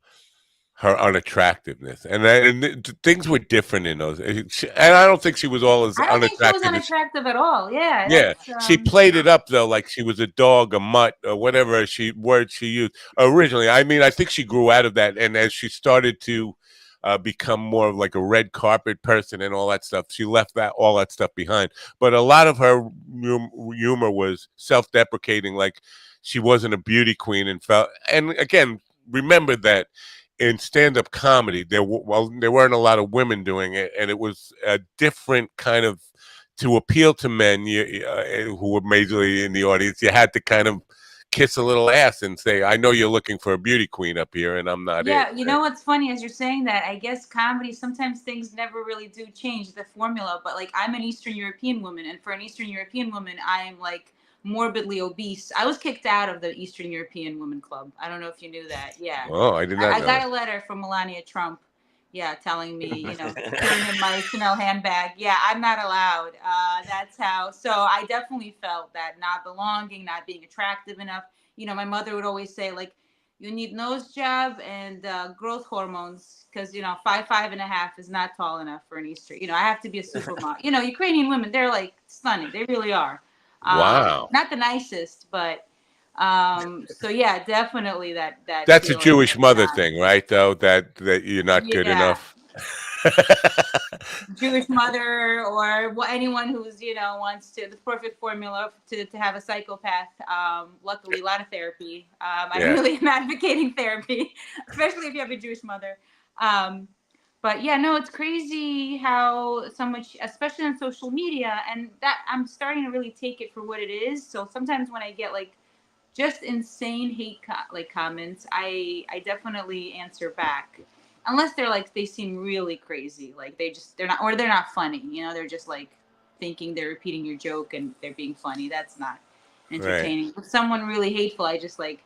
her unattractiveness, and things were different in those. And I don't think she was all as I don't unattractive. think she was unattractive at all. Yeah. Yeah, she played it up though, like she was a dog, a mutt, or whatever word she used originally. I mean, I think she grew out of that, and as she started to become more of like a red carpet person and all that stuff, she left all that stuff behind. But a lot of her humor was self-deprecating, like she wasn't a beauty queen, and again, remember that in stand-up comedy, there weren't a lot of women doing it, and it was a different kind of to appeal to men who were majorly in the audience. You had to kind of kiss a little ass and say, "I know you're looking for a beauty queen up here, and I'm not Yeah, it." you know what's funny as you're saying that, I guess comedy, sometimes things never really do change the formula, but like I'm an Eastern European woman, and for an Eastern European woman, I am like morbidly obese. I was kicked out of the Eastern European Women Club. I don't know if you knew that. Yeah. Oh, I did not I know got that. a letter from Melania Trump, yeah, telling me, turn in my Chanel handbag. Yeah, I'm not allowed. That's how. So I definitely felt that not belonging, not being attractive enough. My mother would always say, like, you need nose job and growth hormones because 5'5.5" is not tall enough for an Easter. I have to be a supermodel. Ukrainian women, they're like stunning. They really are. Wow. Not the nicest, but so yeah, definitely that That's a feeling Jewish of mother not. thing, right? Though that you're not good Yeah. enough. Jewish mother or anyone who's wants the perfect formula to have a psychopath. Luckily, a lot of therapy. I Yeah. really am advocating therapy, especially if you have a Jewish mother. But yeah, no, it's crazy how so much, especially on social media, and that I'm starting to really take it for what it is. So sometimes when I get like just insane hate comments, I definitely answer back. Unless they're like, they seem really crazy, like they're not funny, they're just like thinking they're repeating your joke and they're being funny. That's not entertaining. Right. If someone really hateful, I just like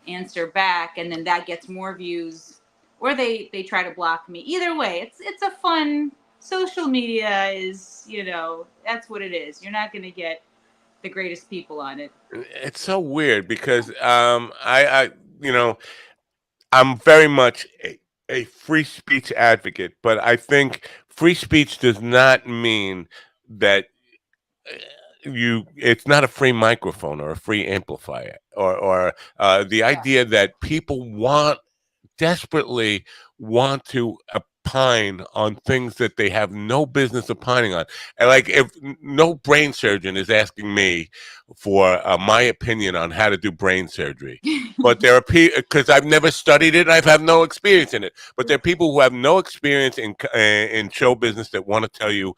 answer back, and then that gets more views, or they try to block me. Either way, it's a fun, social media is, that's what it is. You're not going to get the greatest people on it. It's so weird because I I'm very much a free speech advocate, but I think free speech does not mean that it's not a free microphone or a free amplifier or the idea that people desperately want to opine on things that they have no business opining on. And like, if no brain surgeon is asking me for my opinion on how to do brain surgery, but there are people, because I've never studied it, I've had no experience in it. But there are people who have no experience in show business that want to tell you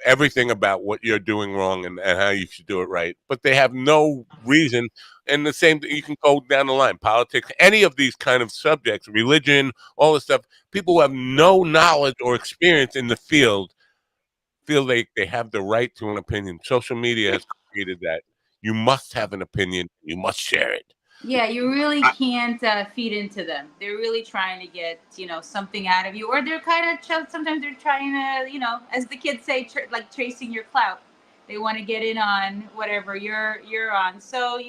everything about what you're doing wrong and how you should do it right. But they have no reason. And the same, you can go down the line, politics, any of these kind of subjects, religion, all this stuff. People who have no knowledge or experience in the field feel they have the right to an opinion. Social media has created that. You must have an opinion. You must share it. Yeah, you really can't feed into them. They're really trying to get, something out of you, or they're kind of sometimes they're trying to, as the kids say, like tracing your clout. They want to get in on whatever you're on. So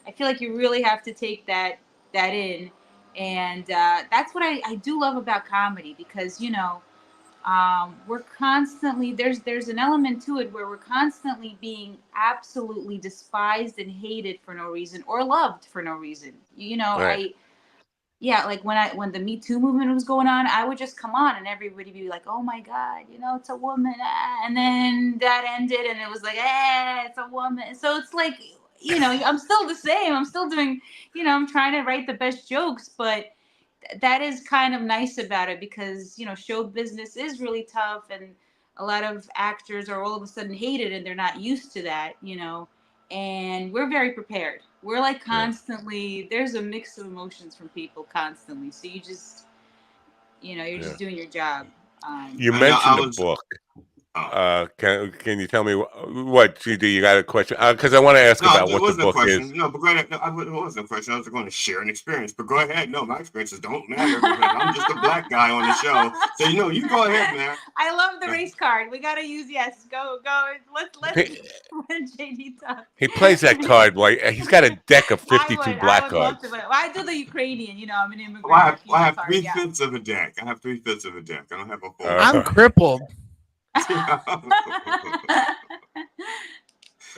I feel like you really have to take that in, and that's what I do love about comedy, because we're constantly, there's an element to it where we're constantly being absolutely despised and hated for no reason, or loved for no reason. Right. Like when the Me Too movement was going on, I would just come on and everybody be like, oh my God, it's a woman. And then that ended and it was like, it's a woman. So it's like, I'm still the same. I'm still doing, I'm trying to write the best jokes, but that is kind of nice about it, because show business is really tough, and a lot of actors are all of a sudden hated and they're not used to that, and we're very prepared. We're like constantly, there's a mix of emotions from people constantly, so you just you're just doing your job. You mentioned the book. Can you tell me what GD? You got a question? Because I want to ask about what the book is. No, but go ahead. No, it wasn't a question. I was going to share an experience. But go ahead. No, my experiences don't matter because I'm just a black guy on the show. So you go ahead, man. I love the race card. We gotta use Go. Let's let JD talk. He plays that card. He's got a deck of 52 black cards. I do the Ukrainian. I'm an immigrant. I have 3/5 of a deck. I have 3/5 of a deck. I don't have a full. I'm crippled.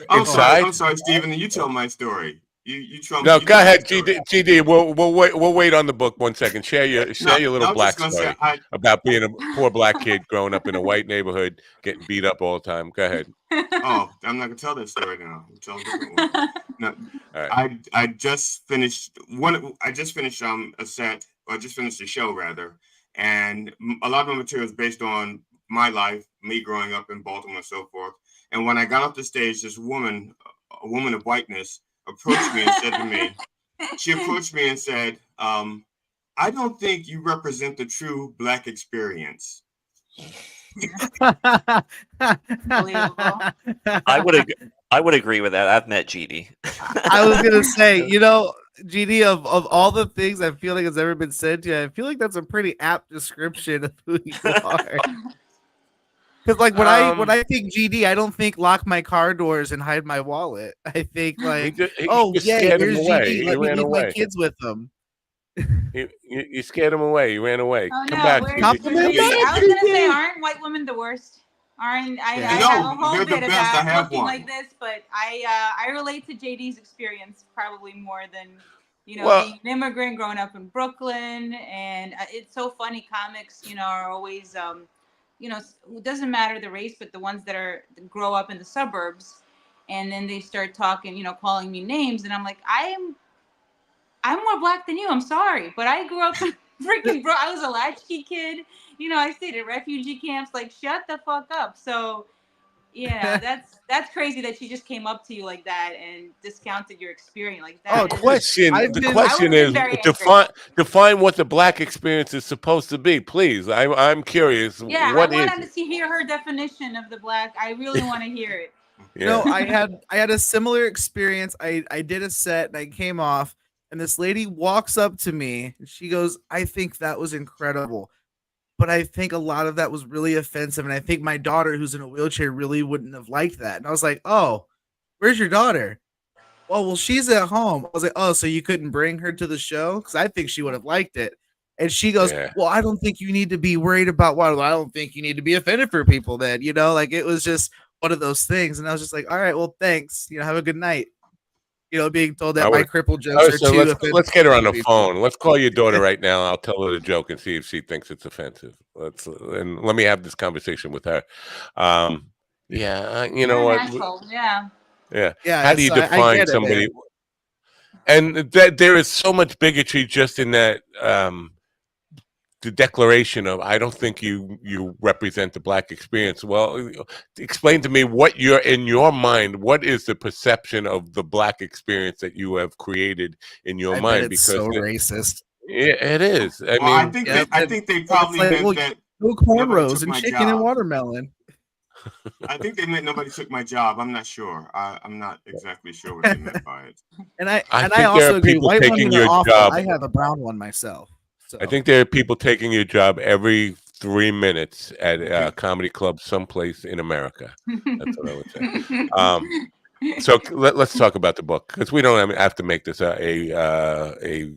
I'm sorry, Stephen. You tell my story. You tell me. No, go ahead, GD. We'll wait on the book 1 second. Share your little black story about being a poor black kid growing up in a white neighborhood, getting beat up all the time. Go ahead. Oh, I'm not gonna tell that story now. I'm telling a different one. No, right. I just finished a set or just finished the show rather, and a lot of my material is based on my life, me growing up in Baltimore and so forth. And when I got off the stage, this woman, a woman of whiteness, approached me and said to me, she approached me and said, I don't think you represent the true Black experience. I would agree with that. I've met GD. I was gonna say, GD, of all the things I feel like has ever been said to you, I feel like that's a pretty apt description of who you are. Because like when I think GD, I don't think lock my car doors and hide my wallet. I think like, you yeah, scared him here's away. GD. He Let me ran leave away. my kids with them. You scared him away. You ran away. Oh, Come no, back. I was gonna say, aren't white women the worst? I have a whole bit about looking like this, but I relate to JD's experience probably more than being an immigrant growing up in Brooklyn, and it's so funny. Comics, are always it doesn't matter the race, but the ones that grow up in the suburbs, and then they start talking, calling me names, and I'm like, I'm more Black than you. I'm sorry, but I grew up in freaking I was a latchkey kid. I stayed at refugee camps. Like, shut the fuck up. So, that's crazy that she just came up to you like that and discounted your experience like that. The question is define what the Black experience is supposed to be, please. I'm curious. Yeah, What I is wanted to hear her definition of the Black. I really want to hear it. No, I had a similar experience. I did a set and I came off, and this lady walks up to me and she goes, I think that was incredible, but I think a lot of that was really offensive, and I think my daughter, who's in a wheelchair, really wouldn't have liked that. And I was like, oh, where's your daughter? Well, she's at home. I was like, oh, so you couldn't bring her to the show? Because I think she would have liked it. And she goes, well, I don't think you need to be worried about what. I don't think you need to be offended for people then, like it was just one of those things. And I was just like, all right, well, thanks. Have a good night. Being told that my crippled jokes are too offensive. Let's get her on the phone. Let's call your daughter right now. I'll tell her the joke and see if she thinks it's offensive. Let me have this conversation with her. You know what? Yeah. How do you define somebody? And there is so much bigotry just in that. The declaration of I don't think you represent the Black experience. Well, explain to me what you're in your mind. What is the perception of the Black experience that you have created in your mind? Because it's so racist. Yeah, it is. I mean, I think they probably meant that no cornrows and chicken and watermelon. I think they meant nobody took my job. I'm not sure. I'm not exactly sure what they meant by it. And I also agree. White women are awful. I have a brown one myself. So. I think there are people taking your job every 3 minutes at comedy clubs someplace in America. That's what I would say. So let's talk about the book, because we don't have to make this a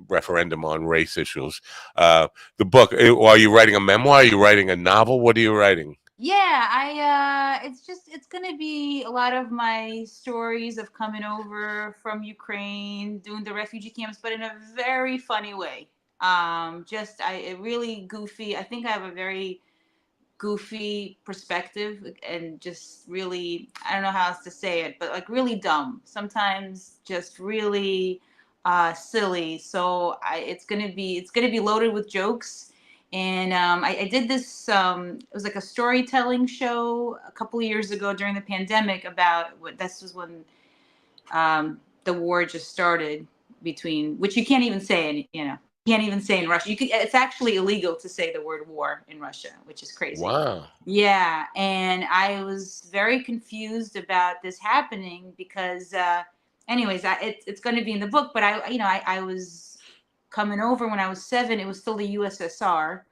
referendum on race issues. The book, are you writing a memoir? Are you writing a novel? What are you writing? Yeah, it's gonna be a lot of my stories of coming over from Ukraine, doing the refugee camps, but in a very funny way. Really goofy. I think I have a very goofy perspective and just really, I don't know how else to say it, but like really dumb. Sometimes just really silly. So it's gonna be loaded with jokes. And I did this. It was like a storytelling show a couple of years ago during the pandemic about this was when the war just started which you can't even say, can't even say in Russia. It's actually illegal to say the word war in Russia, which is crazy. Wow. Yeah, and I was very confused about this happening because, anyways, it's going to be in the book. But I was coming over when I was 7. It was still the USSR.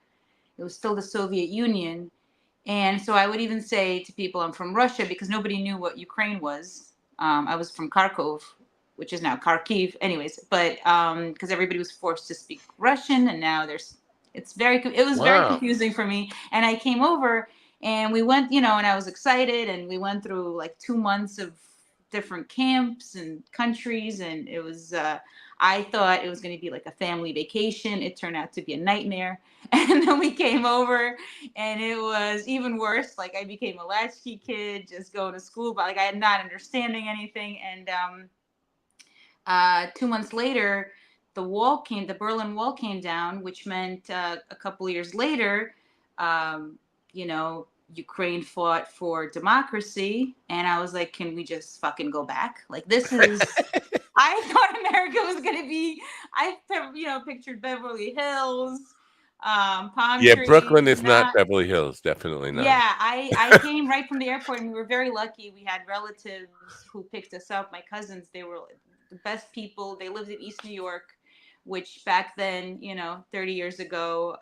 It was still the Soviet Union, and so I would even say to people, I'm from Russia, because nobody knew what Ukraine was. I was from Kharkov, which is now Kharkiv, anyways, but because everybody was forced to speak Russian, and now it was very confusing for me. And I came over and we went, and I was excited, and we went through like 2 months of different camps and countries, and it was, I thought it was going to be like a family vacation. It turned out to be a nightmare. And then we came over and it was even worse. Like I became a latchkey kid, just going to school, but like I had not understanding anything. And 2 months later, the Berlin Wall came down, which meant a couple years later, you know, Ukraine fought for democracy, and I was like, can we just fucking go back? Like, this is. I thought America was gonna be. Pictured Beverly Hills, palm Yeah, trees. Brooklyn is not Beverly Hills. Definitely not. Yeah, I came right from the airport, and we were very lucky. We had relatives who picked us up. My cousins, they were the best people. They lived in East New York, which back then, 30 years ago,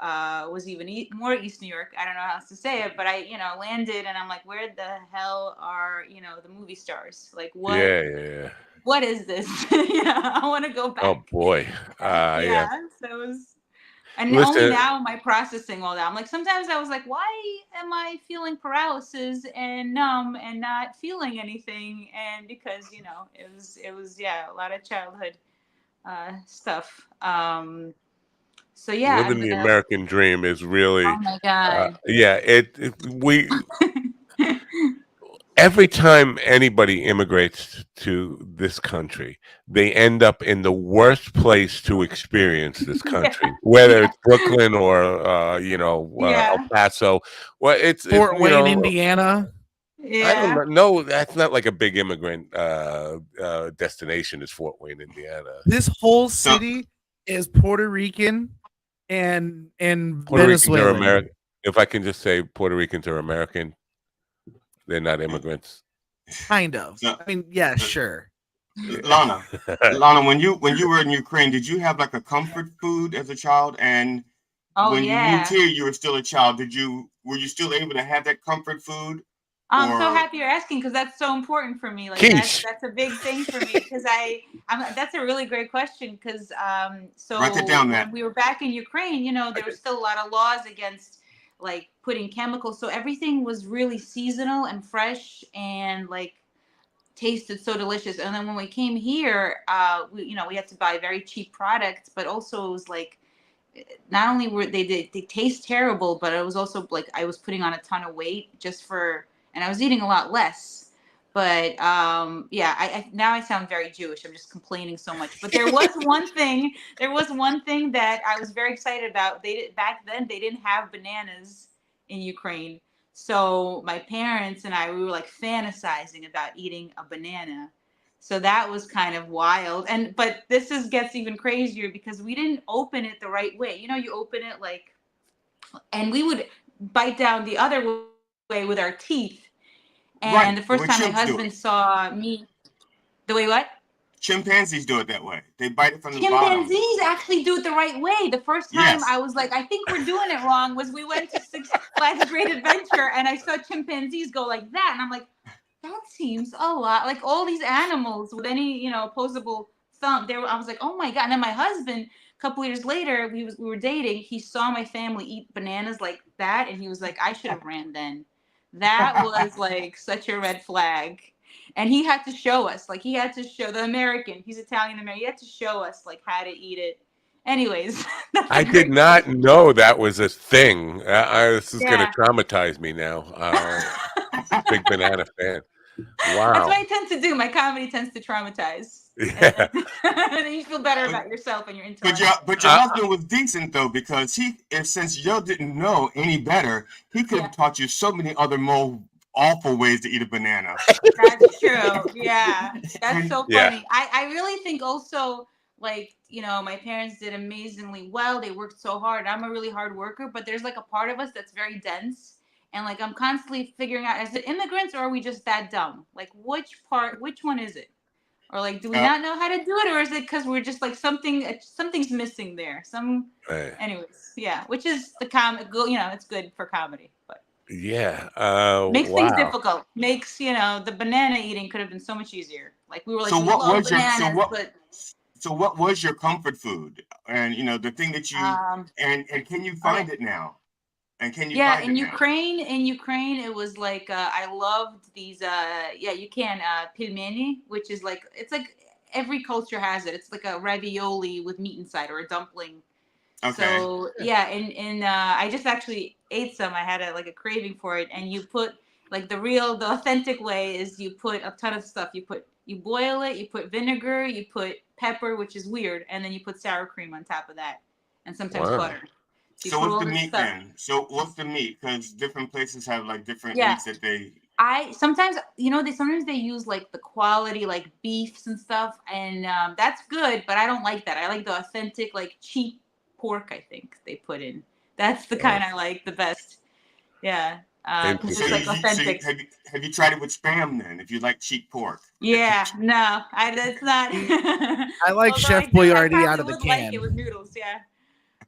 was even more East New York. I don't know how else to say it, but I, landed, and I'm like, where the hell are, the movie stars? Like, what? Yeah. What is this? I want to go back. Oh boy. Yeah. So it was. And Listen, only now am I processing all that. I'm like, sometimes I was like, why am I feeling paralysis and numb and not feeling anything? And because, it was a lot of childhood stuff. So yeah, living the American dream is really. Oh my God. Every time anybody immigrates to this country, they end up in the worst place to experience this country, whether it's Brooklyn or El Paso. Well, it's Fort Wayne, Indiana. Yeah. I don't know. No, that's not like a big immigrant destination. Is Fort Wayne, Indiana? This whole city is Puerto Rican and Puerto Ricans Venezuelan. are American. If I can just say, Puerto Ricans are American. They're not immigrants. Kind of. I mean, yeah, sure. Lana, when you were in Ukraine, did you have like a comfort food as a child? And when you moved here, you were still a child. Were you still able to have that comfort food? I'm so happy you're asking, because that's so important for me. Like that's a big thing for me, because that's a really great question, because so write that down, when we were back in Ukraine, there was still a lot of laws against like putting chemicals, so everything was really seasonal and fresh and like tasted so delicious. And then when we came here, we had to buy very cheap products, but also it was like not only were they taste terrible, but it was also like I was putting on a ton of weight and I was eating a lot less. But I now I sound very Jewish. I'm just complaining so much. But there was one thing. That I was very excited about. Back then they didn't have bananas in Ukraine. So my parents and we were like fantasizing about eating a banana. So that was kind of wild. But this gets even crazier, because we didn't open it the right way. You open it and we would bite down the other way with our teeth. And the first time my husband saw me, the way what? Chimpanzees do it that way. They bite it from the bottom. Chimpanzees actually do it the right way. The first time I was like, I think we're doing it wrong, was we went to Six Flags Great Adventure, and I saw chimpanzees go like that. And I'm like, that seems a lot like all these animals with any, opposable thumb. I was like, oh my God. And then my husband, a couple years later, we were dating. He saw my family eat bananas like that, and he was like, I should have ran then. That was like such a red flag. And he had to show us, he had to show the American. He's Italian American. He had to show us how to eat it. Anyways, I did not know that was a thing. This is going to traumatize me now. Big banana fan. Wow. That's what I tend to do. My comedy tends to traumatize. Yeah. And then you feel better about yourself and your intellect. But your husband was decent though, because since y'all didn't know any better, he could have taught you so many other more awful ways to eat a banana. That's true. Yeah. That's so funny. I really think also my parents did amazingly well. They worked so hard. I'm a really hard worker, but there's a part of us that's very dense. And I'm constantly figuring out, is it immigrants or are we just that dumb? Which one is it? Or do we not know how to do it? Or is it because we're just something's missing there? Anyways, yeah, which is it's good for comedy, but makes things difficult. Makes, the banana eating could have been so much easier. We were So what was your comfort food? And, the thing that you, and can you find it now? And can you find in Ukraine, it was I loved these you can pilmeni, which is it's every culture has it. It's like a ravioli with meat inside, or a dumpling. Okay. So and I just actually ate some. I had a craving for it, and you put the authentic way is you put a ton of stuff. You put You boil it, you put vinegar, you put pepper, which is weird, and then you put sour cream on top of that, and sometimes butter. So what's the meat then? So what's the meat? Because different places have like different meats that they. I sometimes, sometimes they use like the quality like beefs and stuff, and that's good, but I don't like that. I like the authentic like cheap pork. I think they put in. That's the kind I like the best. Yeah, because it's like authentic. Have you tried it with Spam then? If you like cheap pork. Yeah, no, that's not. I like Chef Boyardee out of the can. Like it with noodles, yeah.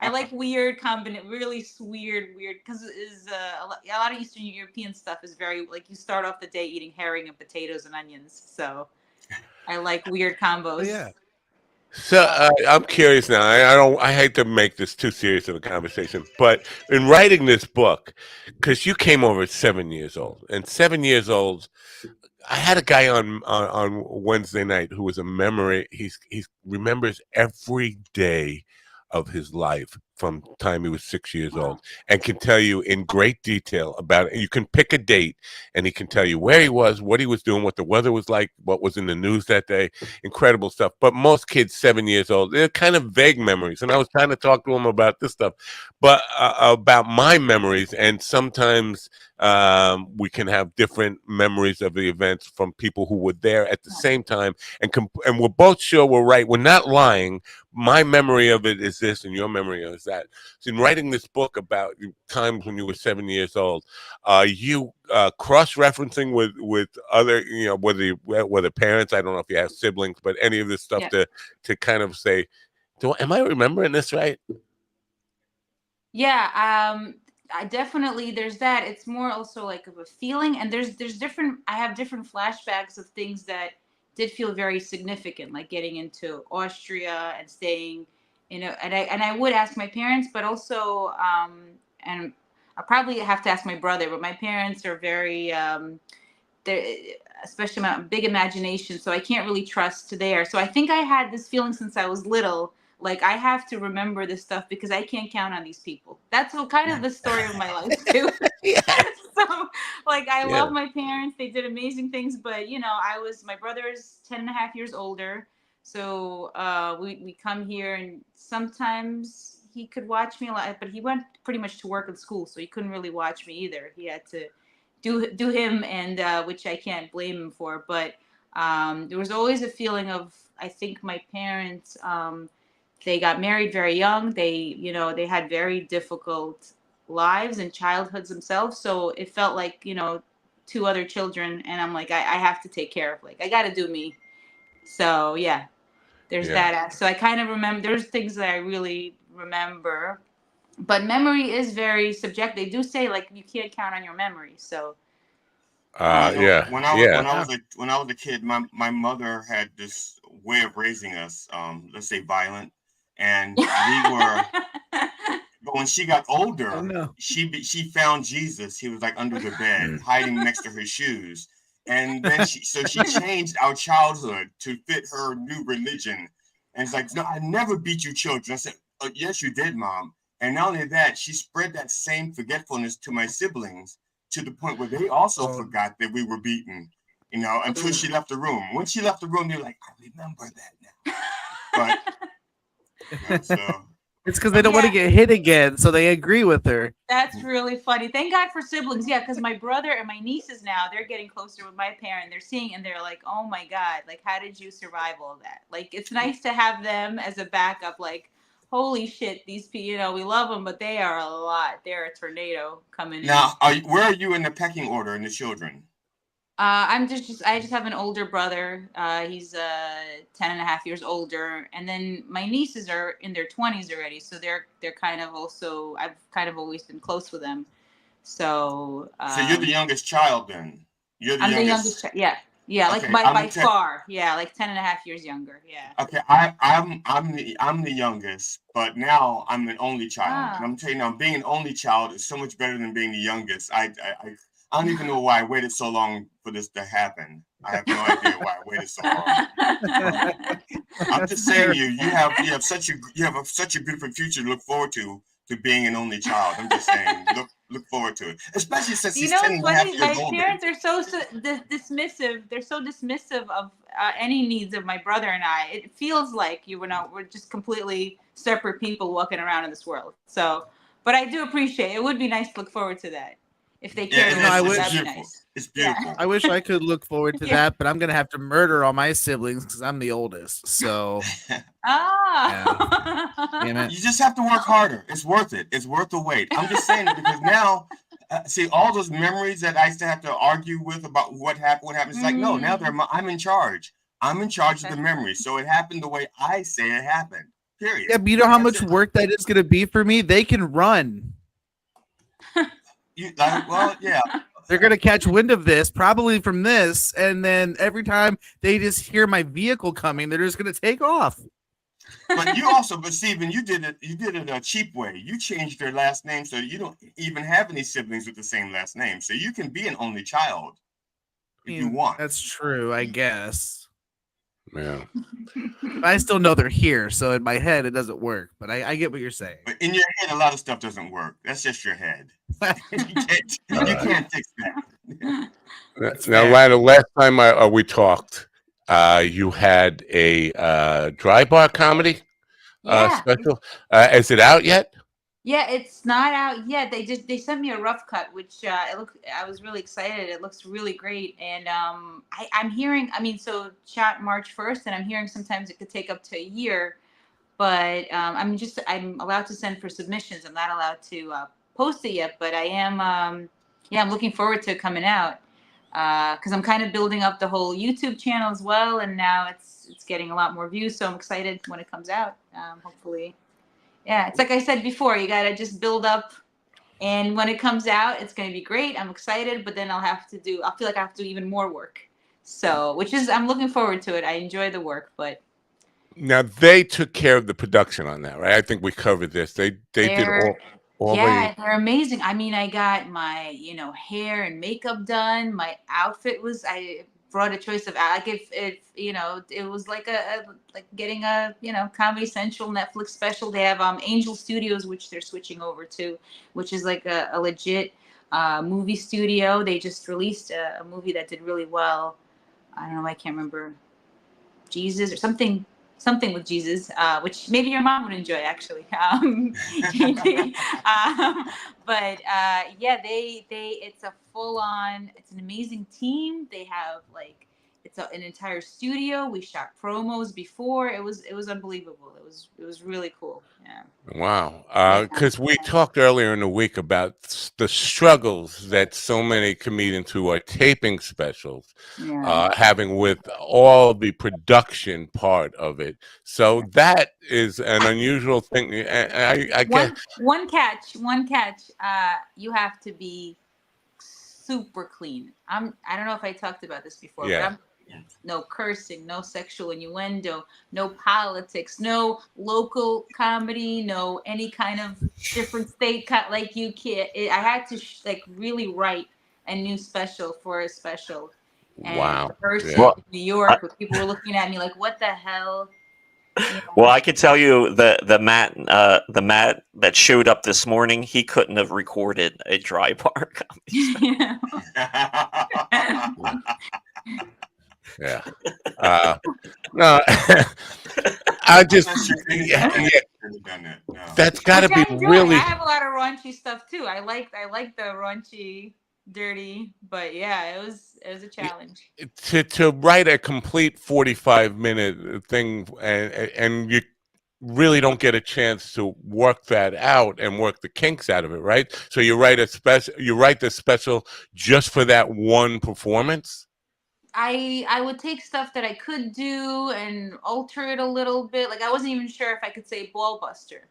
I like weird really weird, because a lot of Eastern European stuff is very like you start off the day eating herring and potatoes and onions. So I like weird combos. Oh, yeah. So I'm curious now. I hate to make this too serious of a conversation, but in writing this book, because you came over at 7 years old, and 7 years old, I had a guy on Wednesday night who was a memory. He remembers every day of his life from the time he was 6 years old, and can tell you in great detail about it. You can pick a date, and he can tell you where he was, what he was doing, what the weather was like, what was in the news that day. Incredible stuff. But most kids 7 years old, they're kind of vague memories. And I was trying to talk to him about this stuff, but about my memories. And sometimes we can have different memories of the events from people who were there at the same time, and we're both sure we're right. We're not lying. My memory of it is this, and your memory is that. So in writing this book about times when you were 7 years old, you cross-referencing with other, whether parents, I don't know if you have siblings, but any of this stuff to kind of say, am I remembering this right? Yeah, I definitely, there's that. It's more also like of a feeling, and there's different. I have different flashbacks of things that did feel very significant, like getting into Austria and staying, and I would ask my parents, but also, and I probably have to ask my brother, but my parents are very, especially my big imagination, so I can't really trust there. So I think I had this feeling since I was little, like I have to remember this stuff because I can't count on these people. That's what kind of the story of my life too. So like I love my parents. They did amazing things, but my brother's 10 and a half years older. So we come here, and sometimes he could watch me a lot, but he went pretty much to work and school, so he couldn't really watch me either. He had to do him, and which I can't blame him for. But there was always a feeling of, I think my parents, they got married very young. They had very difficult lives and childhoods themselves. So it felt like, two other children. And I'm like, I have to take care of, like, I got to do me. So yeah, there's that. So I kind of remember, there's things that I really remember, but memory is very subjective. They do say like, you can't count on your memory. So When I was a kid, my mother had this way of raising us, let's say violent, and we were. But when she got older, she found Jesus. He was like under the bed, hiding next to her shoes, and then she changed our childhood to fit her new religion. And it's like, no, I never beat you children. I said, oh, yes, you did, Mom. And not only that, she spread that same forgetfulness to my siblings, to the point where they also forgot that we were beaten, until she left the room. When she left the room, they're like, I remember that now. But so it's because they don't want to get hit again, so they agree with her. That's really funny. Thank God for siblings. Yeah, because my brother and my nieces now, they're getting closer with my parent. They're seeing, and they're like, oh my God, like, how did you survive all that? Like, it's nice to have them as a backup, like, holy shit, these people, we love them, but they are a lot. They're a tornado coming in. Now, where are you in the pecking order in the children? I just have an older brother. He's 10 and a half years older. And then my nieces are in their 20s already. So they're kind of also, I've kind of always been close with them. So you're the youngest child then? I'm the youngest child. Yeah. Yeah, like okay, by far. Yeah, like 10 and a half years younger. Yeah. Okay, I'm the youngest, but now I'm an only child. And I'm telling you now, being an only child is so much better than being the youngest. I don't even know why I waited so long for this to happen. I have no idea why I waited so long. I'm just saying, you have such a beautiful future to look forward to being an only child. I'm just saying, look forward to it, especially since You he's know, 10 it's and a half funny. years My older. parents are so dismissive. They're so dismissive of any needs of my brother and I. It feels like we're just completely separate people walking around in this world. So, but I do appreciate it. It would be nice to look forward to that if they care. Yeah, to it's that'd be beautiful. nice. It's beautiful. I wish I could look forward to that, but I'm gonna have to murder all my siblings because I'm the oldest. So damn it. You just have to work harder. It's worth it. It's worth the wait. I'm just saying it because now, see, all those memories that I used to have to argue with about what happened. It's like, no, now I'm in charge. I'm in charge of the memories. So it happened the way I say it happened. Period. Yeah, but you know how much work that is gonna be for me? They can run. Well, yeah. They're gonna catch wind of this, probably from this, and then every time they just hear my vehicle coming, they're just gonna take off. But Stephen, you did it a cheap way. You changed their last name so you don't even have any siblings with the same last name. So you can be an only child if you want. That's true, I guess. Yeah. I still know they're here, so in my head it doesn't work. But I get what you're saying. But in your head, a lot of stuff doesn't work. That's just your head. you can't fix that. Now, Lana, last time we talked, you had a dry bar comedy special. Is it out yet? Yeah, it's not out yet. They sent me a rough cut, which I was really excited. It looks really great, and I'm hearing. I mean, so shot March 1st, and I'm hearing sometimes it could take up to a year. But I'm allowed to send for submissions. I'm not allowed to post it yet, but I am. I'm looking forward to it coming out because I'm kind of building up the whole YouTube channel as well, and now it's getting a lot more views. So I'm excited when it comes out. Hopefully. Yeah, it's like I said before, you got to just build up. And when it comes out, it's going to be great. I'm excited, but then I feel like I have to do even more work. So, I'm looking forward to it. I enjoy the work, but. Now, they took care of the production on that, right? I think we covered this. They did all they're amazing. I mean, I got my, hair and makeup done. My outfit I brought a choice of like if it was like like getting a Comedy Central Netflix special. They have Angel Studios, which they're switching over to, which is like a legit movie studio. They just released a movie that did really well. I don't know, I can't remember, Jesus or something with Jesus, which maybe your mom would enjoy actually. But it's a full on. It's an amazing team. They have an entire studio. We shot promos before. It was unbelievable. It was really cool. Yeah. Wow. Because we talked earlier in the week about the struggles that so many comedians who are taping specials having with all the production part of it. So that is an unusual thing. I guess one catch. You have to be super clean. I don't know if I talked about this before, but no cursing, no sexual innuendo, no politics, no local comedy, no any kind of different state like you can't. I had to really write a new special for a special, and rehearse it in New York. Where people were looking at me like, "What the hell?" Well, I could tell you the Matt that showed up this morning, he couldn't have recorded a dry bar comedy. Yeah. No, I just that's got to be really. I have a lot of raunchy stuff too. I like the raunchy, dirty, but yeah, it was a challenge. To write a complete 45-minute thing, and you really don't get a chance to work that out and work the kinks out of it, right? So you write the special just for that one performance. I would take stuff that I could do and alter it a little bit. Like I wasn't even sure if I could say ball buster,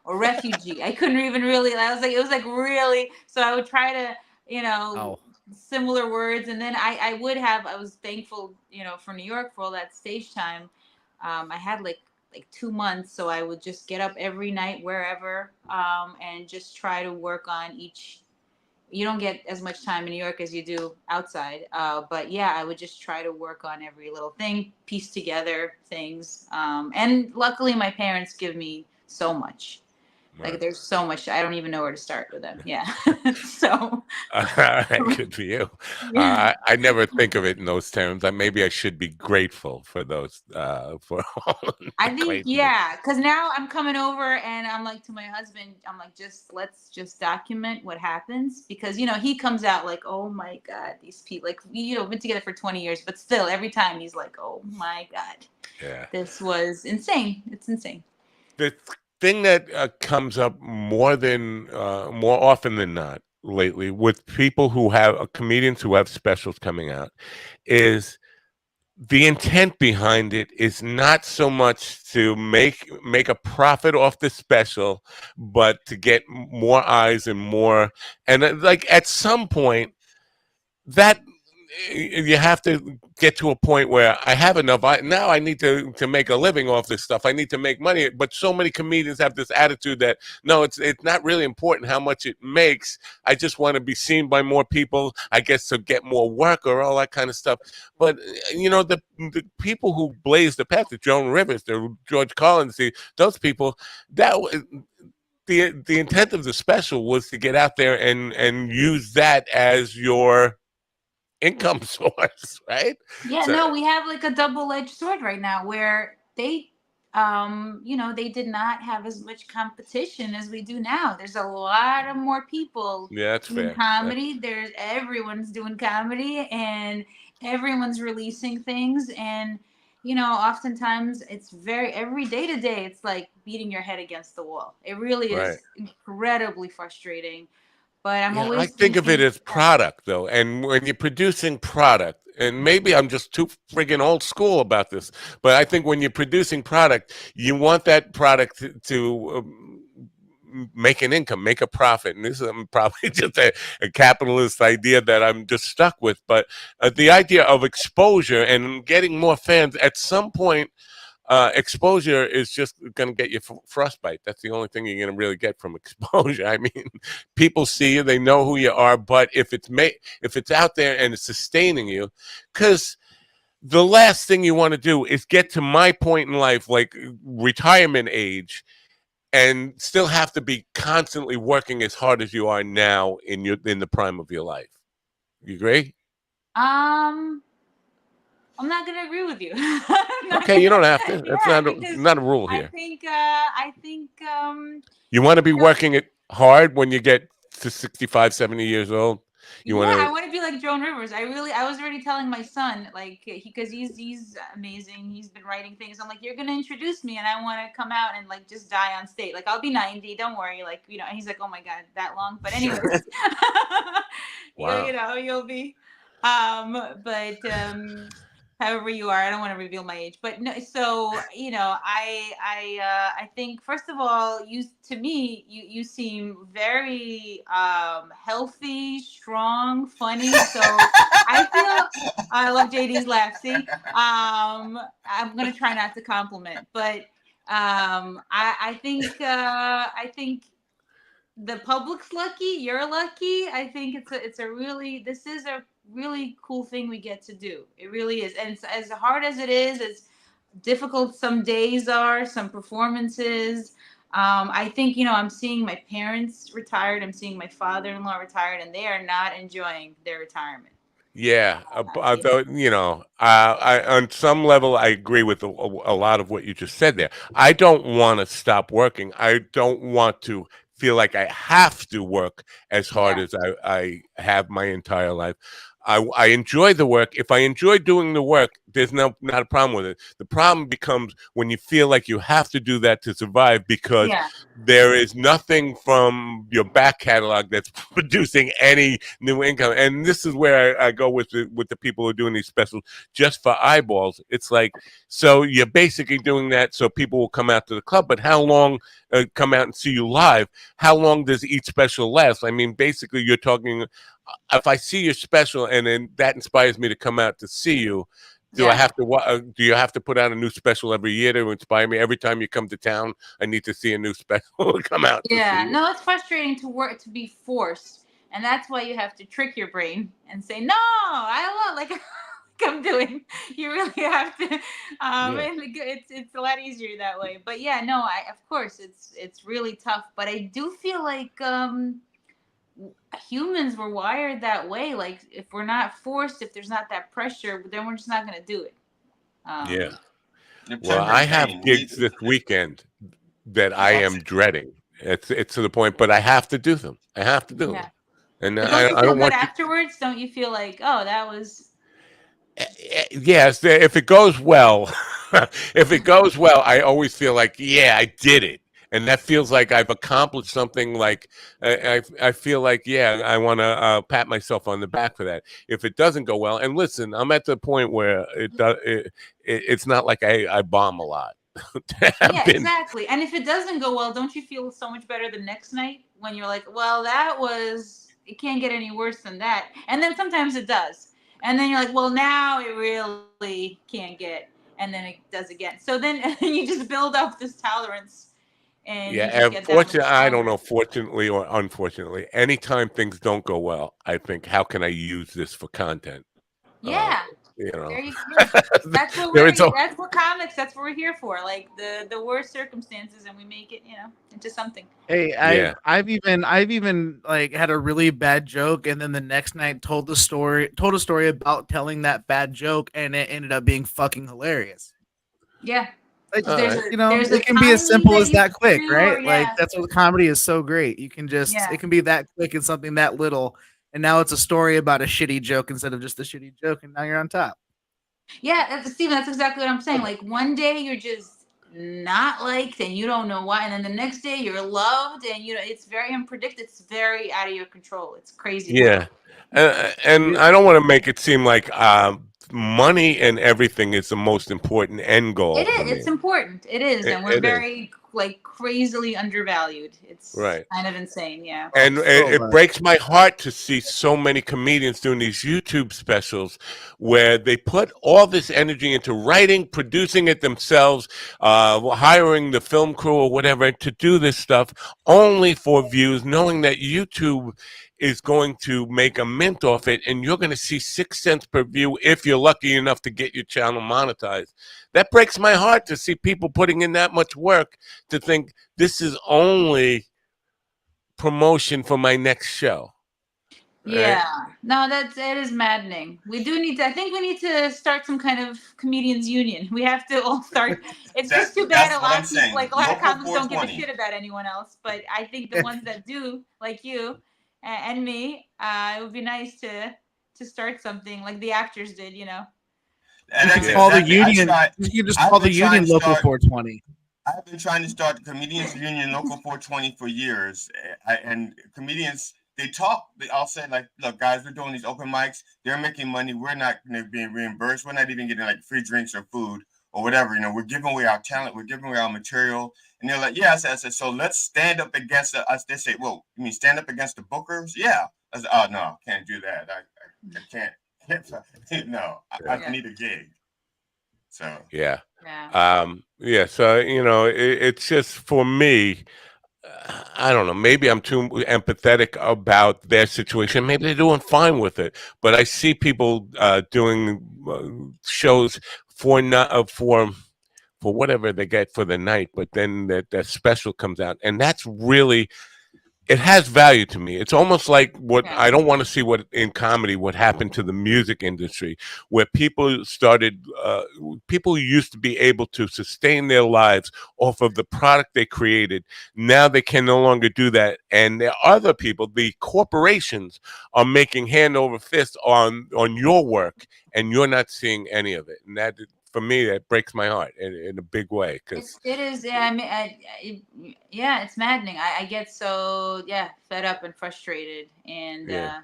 or refugee. I couldn't even really. It was like really. So I would try to similar words, and then I was thankful for New York for all that stage time. I had like 2 months, so I would just get up every night wherever and just try to work on each. You don't get as much time in New York as you do outside. But yeah, I would just try to work on every little thing, piece together things. And luckily my parents give me so much. Like Right. there's so much. I don't even know where to start with them. Yeah. So. All right, good for you. Yeah. I never think of it in those terms. Maybe I should be grateful for those for all I the think, craziness. yeah, because now I'm coming over and I'm like to my husband, I'm like, let's just document what happens because he comes out like, oh my God, these people, like we've been together for 20 years, but still every time he's like, oh my God, Yeah. this was insane. It's insane. The thing that comes up more often than not lately with people who have comedians who have specials coming out is the intent behind it is not so much to make a profit off the special, but to get more eyes and more. And like at some point, that you have to get to a point where I have enough. Now I need to make a living off this stuff. I need to make money. But so many comedians have this attitude that no, it's not really important how much it makes. I just want to be seen by more people. I guess to get more work or all that kind of stuff. But the people who blaze the path, the Joan Rivers, the George Collins, those people, that. The intent of the special was to get out there and use that as your income source, right? Yeah, So, no, we have like a double-edged sword right now where they did not have as much competition as we do now. There's a lot of more people yeah, that's doing fair. comedy. Everyone's doing comedy and everyone's releasing things. And, oftentimes it's every day to day, it's like beating your head against the wall. It really Right. is incredibly frustrating. But I'm Yeah, I always think of it thinking, as product though, and when you're producing product, and maybe I'm just too friggin' old school about this, but I think when you're producing product, you want that product to make an income, make a profit. And this is probably just a capitalist idea that I'm just stuck with. But the idea of exposure and getting more fans at some point, exposure is just going to get you frostbite. That's the only thing you're going to really get from exposure. I mean, people see you, they know who you are, but if it's out there and it's sustaining you, because the last thing you want to do is get to my point in life, like retirement age, and still have to be constantly working as hard as you are now in the prime of your life. You agree? I'm not gonna agree with you. Okay, you don't have to. That's Yeah, because not a rule I here. think You want to be working it hard when you get to 65, 70 years old. You want yeah, I to. want to be like Joan Rivers. I was already telling my son, like, because he's amazing. He's been writing things. I'm like, you're gonna introduce me, and I want to come out and like just die on stage. Like, I'll be 90. Don't worry. Like, and he's like, oh my God, that long. But anyways, Wow. you'll be. But however you are, I don't want to reveal my age. But no, so I think first of all, you seem very healthy, strong, funny. So I love JD's laugh. See, I'm gonna try not to compliment, but I think the public's lucky, you're lucky. I think this is a really cool thing we get to do. It really is. And it's, as hard as it is, as difficult some days are, some performances. I think, I'm seeing my parents retired. I'm seeing my father-in-law retired, and they are not enjoying their retirement. Yeah, though I on some level I agree with a lot of what you just said there. I don't want to stop working. I don't want to feel like I have to work as hard as I have my entire life. I enjoy the work. If I enjoy doing the work, there's not a problem with it. The problem becomes when you feel like you have to do that to survive because there is nothing from your back catalog that's producing any new income. And this is where I go with the people who are doing these specials just for eyeballs. It's like, so you're basically doing that so people will come out to the club, but how long come out and see you live? How long does each special last? I mean, basically you're talking, if I see your special and then that inspires me to come out to see you, do I have to? Do you have to put out a new special every year to inspire me? Every time you come to town, I need to see a new special come out. Yeah, no, it's frustrating to be forced, and that's why you have to trick your brain and say, "No, I love like." I'm doing. You really have to. Yeah. And it's a lot easier that way. But yeah, no, I of course it's really tough. But I do feel like humans were wired that way. Like if we're not forced, if there's not that pressure, then we're just not gonna do it. Yeah. The Well, I temperate have pain. gigs this weekend that I am dreading. It's to the point, but I have to do them. I have to do them. Yeah. And But don't you I feel don't good want you. afterwards? Don't you feel like, oh, that was Yes, if it goes well, if it goes well, I always feel like, yeah, I did it. And that feels like I've accomplished something. Like I feel like, yeah, I want to pat myself on the back for that. If it doesn't go well, and listen, I'm at the point where it's not like I bomb a lot. yeah, exactly. And if it doesn't go well, don't you feel so much better the next night when you're like, well, it can't get any worse than that. And then sometimes it does. And then you're like, well, now it really can't get. And then it does again. So then you just build up this tolerance and you Yeah, just and get that much I don't stronger. know, fortunately or unfortunately, anytime things don't go well, I think, how can I use this for content? Yeah. You know, There you go. That's what that's what comics, that's what we're here for. Like the worst circumstances, and we make it, into something. Hey, I've even like had a really bad joke, and then the next night told a story about telling that bad joke, and it ended up being fucking hilarious. Yeah. Like, There's it can be as simple as that quick, right? Like that's what comedy is so great. You can just it can be that quick and something that little, and now it's a story about a shitty joke instead of just a shitty joke, and now you're on top. Yeah, Steven, that's exactly what I'm saying. Like one day you're just not liked and you don't know why, and then the next day you're loved, and it's very unpredictable. It's very out of your control. It's crazy. Yeah, and I don't want to make it seem like money and everything is the most important end goal for me. It's important. It is, and we're It is. very crazily undervalued. It's Right. kind of insane. Yeah. And it breaks my heart to see so many comedians doing these YouTube specials where they put all this energy into writing, producing it themselves, hiring the film crew or whatever to do this stuff only for views, knowing that YouTube is going to make a mint off it, and you're going to see 6 cents per view if you're lucky enough to get your channel monetized. That breaks my heart to see people putting in that much work to think this is only promotion for my next show. Right? Yeah, no, it is maddening. We do need to. I think we need to start some kind of comedians union. We have to all start. It's just too bad a lot of people, like a lot of comics, don't give a shit about anyone else. But I think the ones that do, like you and me, it would be nice to start something like the actors did. And that's call the union. You just call the union Local 420. I've been trying to start the Comedians Union Local 420 for years, and comedians, they talk. I'll say, like, look, guys, we're doing these open mics. They're making money. We're not being reimbursed. We're not even getting like free drinks or food or whatever. We're giving away our talent. We're giving away our material. And they're like, yeah. I said, so let's stand up against us. They say, well, you mean stand up against the bookers? Yeah. I said, oh no, can't do that. I can't. No, I need a gig. So yeah. So it's just, for me, I don't know, maybe I'm too empathetic about their situation. Maybe they're doing fine with it, but I see people doing shows for whatever they get for the night, but then that special comes out, and that's really, it has value to me. It's almost like I don't want to see what in comedy, what happened to the music industry, where people used to be able to sustain their lives off of the product they created. Now they can no longer do that. And there are other people, the corporations, are making hand over fist on your work, and you're not seeing any of it. And that, for me, that breaks my heart in a big way. Because it is, yeah. I mean, it's maddening. I get so fed up and frustrated, and no,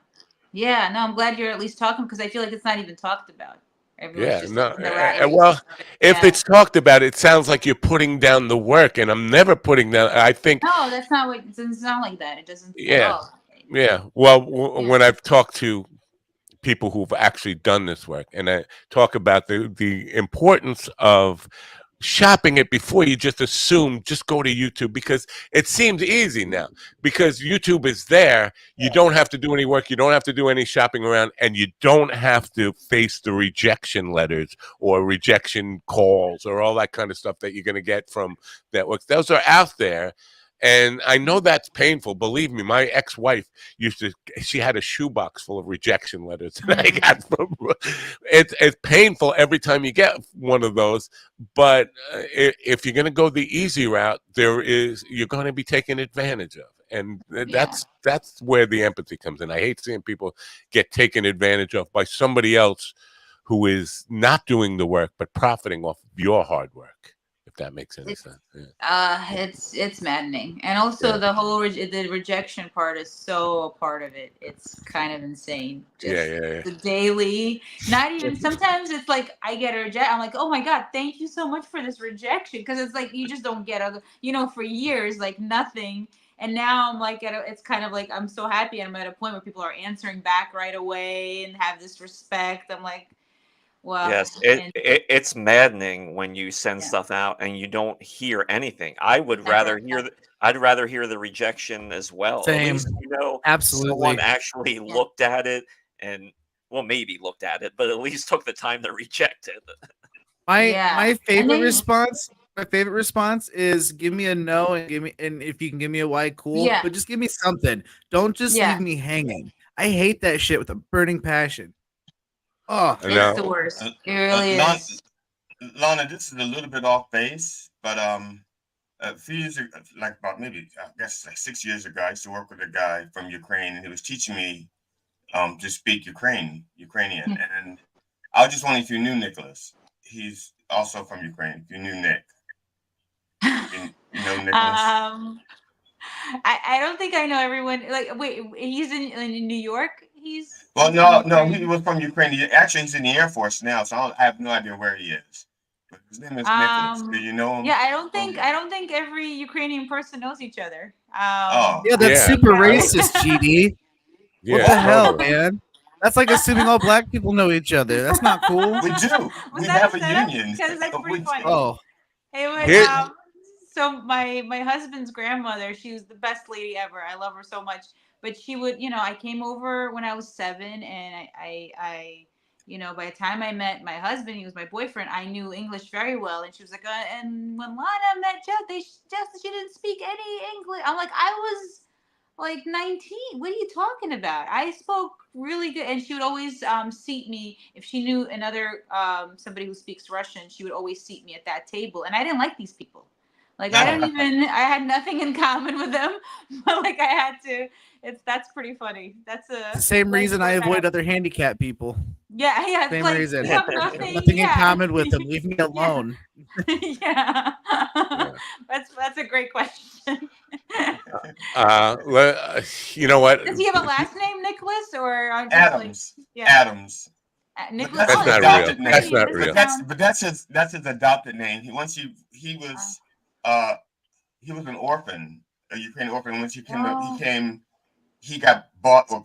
I'm glad you're at least talking, because I feel like it's not even talked about. Everyone's well, if it's talked about, it sounds like you're putting down the work, and I'm never putting down. I think no, that's not what. It doesn't sound like that. It doesn't. Yeah, Well, when I've talked to people who've actually done this work, and I talk about the importance of shopping it before you just assume just go to YouTube, because it seems easy now because YouTube is there. You don't have to do any work. You don't have to do any shopping around, and you don't have to face the rejection letters or rejection calls or all that kind of stuff that you're going to get from networks. Those are out there. And I know that's painful. Believe me, my ex-wife she had a shoebox full of rejection letters that I got from. It's painful every time you get one of those. But if you're going to go the easy route, you're going to be taken advantage of. And that's where the empathy comes in. I hate seeing people get taken advantage of by somebody else who is not doing the work, but profiting off of your hard work. If that makes any sense. Yeah. It's maddening, and also the whole the rejection part is so a part of it. It's kind of insane. Just the daily, not even sometimes it's like I get a reject. I'm like, oh my god, thank you so much for this rejection, because it's like you just don't get for years like nothing. And now I'm like it's kind of like I'm so happy I'm at a point where people are answering back right away and have this respect. I'm like, well, yes, it's maddening when you send stuff out and you don't hear anything. I'd rather hear the rejection as well. Same. At least Absolutely. someone actually looked at it and maybe looked at it, but at least took the time to reject it. My favorite response. My favorite response is give me a no and if you can give me a why, cool. Yeah. But just give me something. Don't just leave me hanging. I hate that shit with a burning passion. Oh, it's the worst. It really is. Lana, this is a little bit off base, but a few years ago, like about maybe I guess like 6 years ago, I used to work with a guy from Ukraine, and he was teaching me to speak Ukrainian, and I was just wondering if you knew Nicholas. He's also from Ukraine. If you knew Nick, you know Nicholas. I don't think I know everyone. Like, wait, he's in New York. No, he was from Ukraine. He's in the Air Force now, so I have no idea where he is. But his name is Nicholas. Do you know him? Yeah, I don't think every Ukrainian person knows each other. That's super racist, GD. What the hell, man? That's like assuming all black people know each other. That's not cool. We do. We have a union. Because that's pretty funny. Oh. It was, so my husband's grandmother, she was the best lady ever. I love her so much. But she would, I came over when I was 7, and I by the time I met my husband, he was my boyfriend, I knew English very well. And she was like, and when Lana met Jeff, they suggested she didn't speak any English. I'm like, I was like 19. What are you talking about? I spoke really good. And she would always seat me. If she knew another somebody who speaks Russian, she would always seat me at that table. And I didn't like these people. Like I had nothing in common with them, but like I had to. That's pretty funny. That's the same reason I avoid other handicapped people. Yeah. Same like, reason. Nothing in common with them. Leave me alone. Yeah. That's a great question. You know what? Does he have a last name, Nicholas, or Adams? Adams. Nicholas. That's not real. That's not real. But that's his adopted name. He was an orphan, a Ukrainian orphan. Once he got bought or